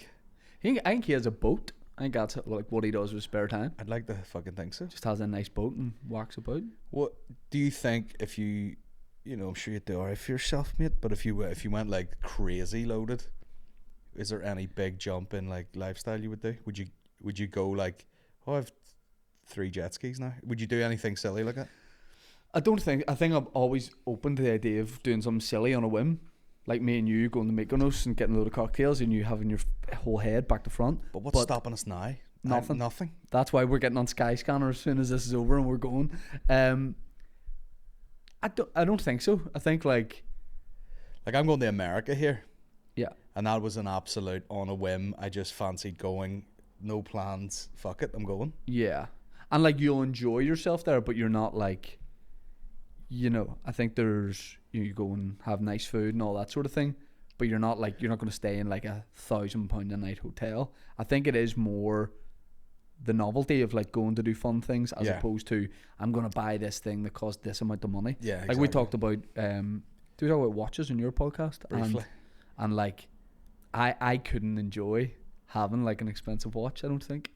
think he has a boat. I think that's like what he does with spare time. I'd like to fucking think so. Just has a nice boat and walks about. What do you think if you, I'm sure you'd do alright for yourself, mate, but if you went like crazy loaded, is there any big jump in like lifestyle you would do? Would you go like, I have 3 jet skis now? Would you do anything silly like that? I think I'm always open to the idea of doing something silly on a whim. Like me and you going to Mykonos and getting a load of cocktails and you having your whole head back to front. But what's stopping us now? Nothing. Nothing. That's why we're getting on Skyscanner as soon as this is over and we're going. I don't think so. I think like I'm going to America here. Yeah. And that was an absolute on a whim. I just fancied going. No plans. Fuck it. I'm going. Yeah. And like you'll enjoy yourself there, but you're not like, I think there's you go and have nice food and all that sort of thing, but you're not going to stay in like £1,000 a night hotel. I think it is more the novelty of like going to do fun things as opposed to I'm going to buy this thing that costs this amount of money. Yeah, exactly. Like we talked about do we talk about watches in your podcast? Briefly. And like I couldn't enjoy having like an expensive watch, I don't think.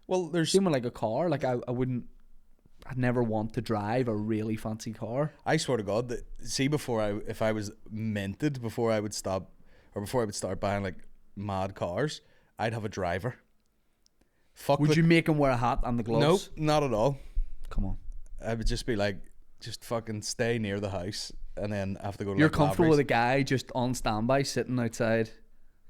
Well, there's same with like a car. Like I'd never want to drive a really fancy car. I swear to God that if I was minted before I would start buying like mad cars, I'd have a driver. Would you make him wear a hat and the gloves? Nope, not at all. Come on. I would just be like, just fucking stay near the house and then have to go to You're like comfortable Lavery's. with a guy just on standby sitting outside.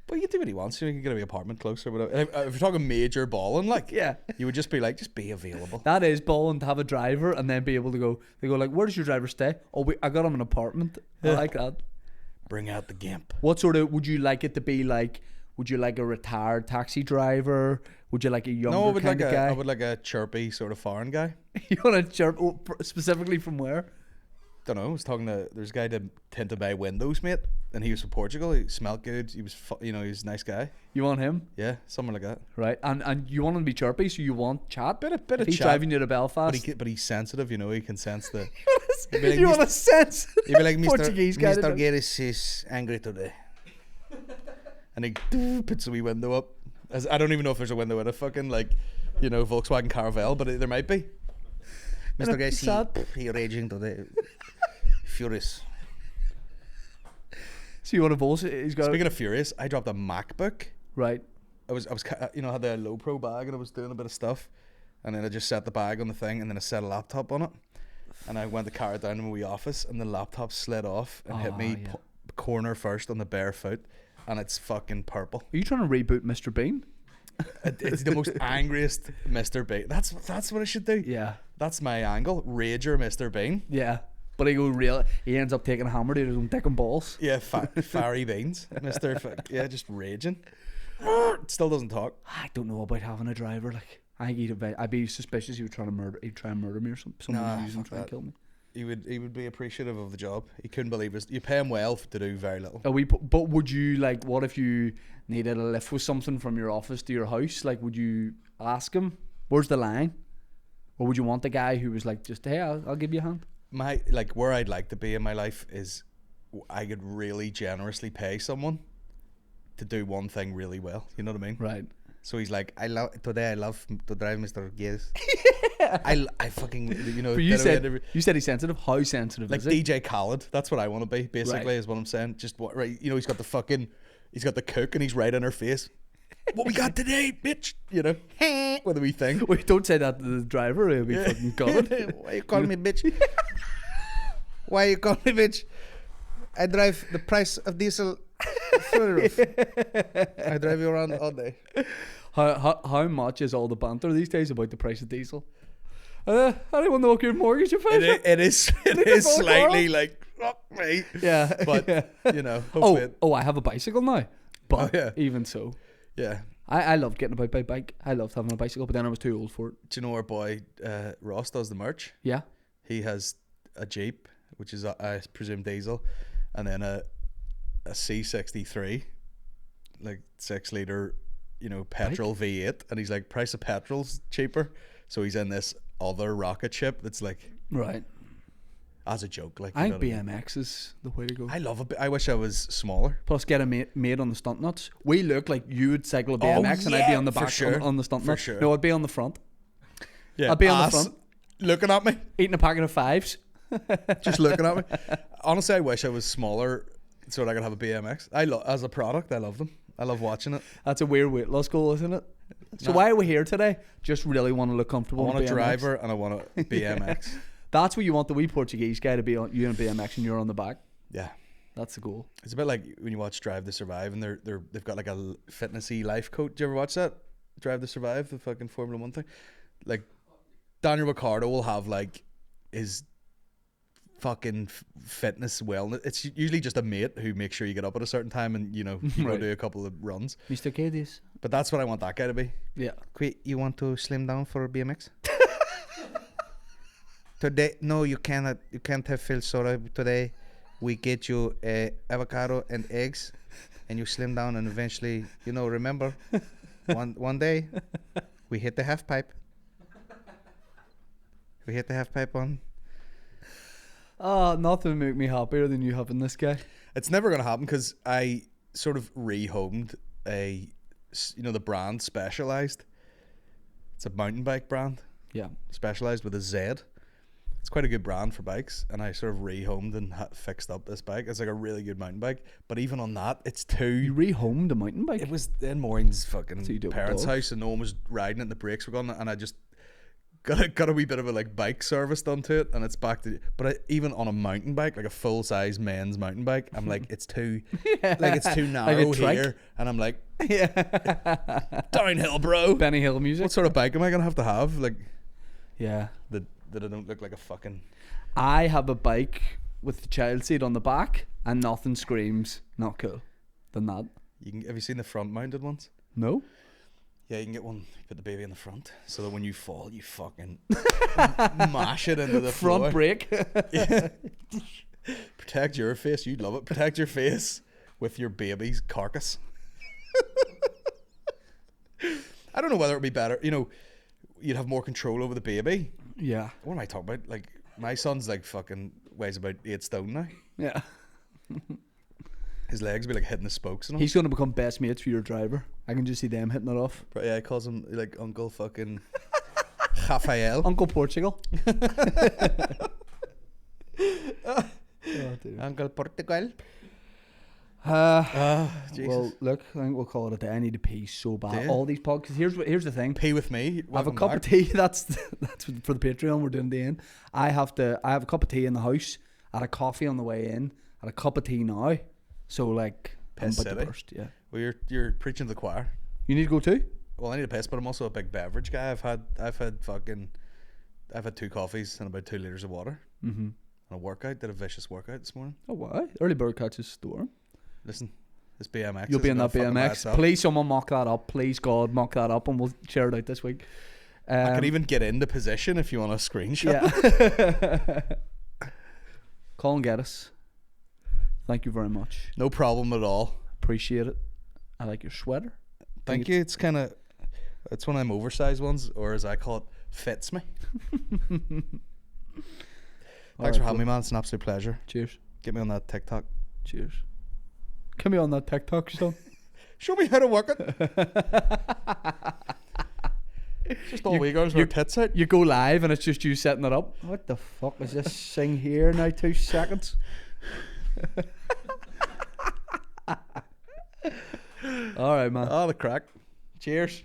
But you do what he wants. You can get an apartment closer. Whatever. If you're talking major balling, like you would just be like, just be available. That is balling to have a driver and then be able to go. They go like, where does your driver stay? Oh, I got him an apartment. I like that. Bring out the gimp. What sort of would you like it to be like? Would you like a retired taxi driver? Would you like a younger kind of guy? I would like a chirpy sort of foreign guy. You want a chirp specifically from where? don't know. I was talking to there's a guy that tend to buy windows, mate, and he was from Portugal. He smelled good. He was he was a nice guy. You want him, Yeah, something like that. right? And you want him to be chirpy, so you want chat. Bit If of he's chat. driving you to Belfast. But he's sensitive, you know. He can sense the. You want a sense? He'd be like, Portuguese guy. Mr. Geddis is angry today. And he puts a wee window up. I don't even know if there's a window in a fucking, like, Volkswagen Caravelle, but there might be. Mr. Geddis, he raging today. Furious. So you want to bullshit? He's got. Speaking of furious, I dropped a MacBook. Right. I was had the low pro bag and I was doing a bit of stuff. And then I just set the bag on the thing and then I set a laptop on it. And I went to carry it down to my wee office and the laptop slid off and hit me corner first on the bare foot. And it's fucking purple. Are you trying to reboot Mr. Bean? It's the most angriest Mr. Bean. That's what I should do. Yeah. That's my angle. Rager Mr. Bean. Yeah. But he ends up taking a hammer to his own dick and balls. Yeah, fiery beans. Yeah, just raging. It still doesn't talk. I don't know about having a driver. Like, I think I'd be suspicious he would try and murder me or something. Someone would use him fuck try and that. kill me. He would be appreciative of the job. He couldn't believe it. You pay him well to do very little. But would you, like, what if you needed a lift with something from your office to your house? Like, would you ask him? Where's the line? Or would you want the guy who was like, just, hey, I'll give you a hand? Where I'd like to be in my life is I could really generously pay someone to do one thing really well. You know what I mean? Right. So he's like, I love to drive Mr. Geddis. I fucking But you said he's sensitive. How sensitive like is he? DJ Khaled. That's what I want to be. Basically, Right. is what I'm saying. Just what right? He's got the cook and he's right in her face. What we got today, bitch? With a wee thing. Wait, don't say that to the driver. He'll be fucking gutted. Why you calling me bitch? Why you calling me bitch? I drive the price of diesel through the roof. I drive you around all day. How much is all the banter these days about the price of diesel? I don't want to know your mortgage you pay. It is slightly like fuck me. Yeah, But yeah. hopefully I have a bicycle now. But even so, yeah. I loved getting about by bike. I loved having a bicycle, but then I was too old for it. Do you know our boy Ross does the merch? Yeah. He has a Jeep, which is I presume diesel, and then a C63, like 6 litre, petrol V8, and he's like, price of petrol's cheaper, so he's in this other rocket ship that's like, Right. as a joke, like. I think BMX is the way to go. I love a bit. I wish I was smaller. Plus, get a mate on the stunt nuts. We look like you would cycle a BMX and I'd be on the for back sure. on the stunt For nuts. sure. No, I'd be on the front. Yeah, I'd be on the ass front, looking at me, eating a packet of fives. just looking at me. Honestly, I wish I was smaller so that I could have a BMX. As a product, I love them. I love watching it. That's a weird weight loss goal, isn't it? So Nah. why are we here today? Just really want to look I comfortable. want on a BMX. driver and I want a BMX. That's what you want the wee Portuguese guy to be on. You on a BMX and you're on the back. Yeah. That's the goal. It's a bit like when you watch Drive to Survive and they've got like a fitnessy life coach. Do you ever watch that? Drive to Survive, the fucking Formula 1 thing. Like Daniel Ricciardo will have like his fucking fitness wellness. It's usually just a mate who makes sure you get up at a certain time and you go Right. do a couple of runs. Mr. Geddis. But that's what I want that guy to be. Yeah. Wait, you want to slim down for BMX? Today, no, you cannot. You can't have Phil soda today. We get you avocado and eggs, and you slim down, and eventually, remember, one day, we hit the half pipe. We hit the half pipe on. Nothing would make me happier than you having this guy. It's never gonna happen because I sort of rehomed the brand Specialized. It's a mountain bike brand. Yeah. Specialized with a Z. It's quite a good brand for bikes, and I sort of rehomed and fixed up this bike. It's like a really good mountain bike, but even on that, it's You too. rehomed a mountain bike. It was in Maureen's fucking So you do it with parents' dogs? house, and no one was riding it. And the brakes were gone, and I just got a wee bit of a bike service done to it, and it's back to. But even on a mountain bike, like a full size men's mountain bike, I'm like, it's too, it's too narrow trike? here, and I'm like, Yeah. downhill, bro. Benny Hill music. What sort of bike am I gonna have? Like Yeah. that I don't look like a fucking. I have a bike with the child seat on the back, and nothing screams not cool than that. Have you seen the front mounted ones? No. Yeah, you can get one. You put the baby in the front, so that when you fall, you fucking mash it into the Front floor. brake. Yeah. Protect your face. You'd love it. Protect your face with your baby's carcass. I don't know whether it would be better. You know, you'd have more control over the baby. Yeah. What am I talking about? Like, my son's like fucking weighs about 8 stone now. Yeah. His legs be like hitting the spokes and all. He's going to become best mates for your driver. I can just see them hitting it off. But yeah, he calls him like Uncle fucking Rafael. Uncle Portugal. Uncle Portugal. Jesus. Well, look, I think we'll call it a day. I need to pee so bad. Do you? All these podcasts. Here's the thing. Pee with me. I have a Welcome cup back. of tea. That's for the Patreon. We're doing the end. I have a cup of tea in the house. I had a coffee on the way in. I had a cup of tea now. So like, I'm Piss about to city. burst. Yeah. Well, you're preaching to the choir. You need to go too. Well, I need a piss, but I'm also a big beverage guy. I've had 2 coffees and about 2 liters of water. Mm-hmm. And a workout. Did a vicious workout this morning. Oh, why? Early bird catches storm. Listen, this BMX. You'll be in isn't that gonna fucking mess BMX. up. Please, someone mock that up. Please, God, mock that up, and we'll share it out this week. I can even get into position if you want a screenshot. Yeah. Colin Geddis, thank you very much. No problem at all. Appreciate it. I like your sweater. Thank you. It's one of them oversized ones, or as I call it, fits me. Thanks for having me, man. It's an absolute pleasure. Cheers. Get me on that TikTok. Cheers. Come me on that TikTok, son. Show me how to work it. It's just all we girls with our tits out. You go live and it's just you setting it up. What the fuck is this thing here now? 2 seconds. All right, man. Oh, the crack. Cheers.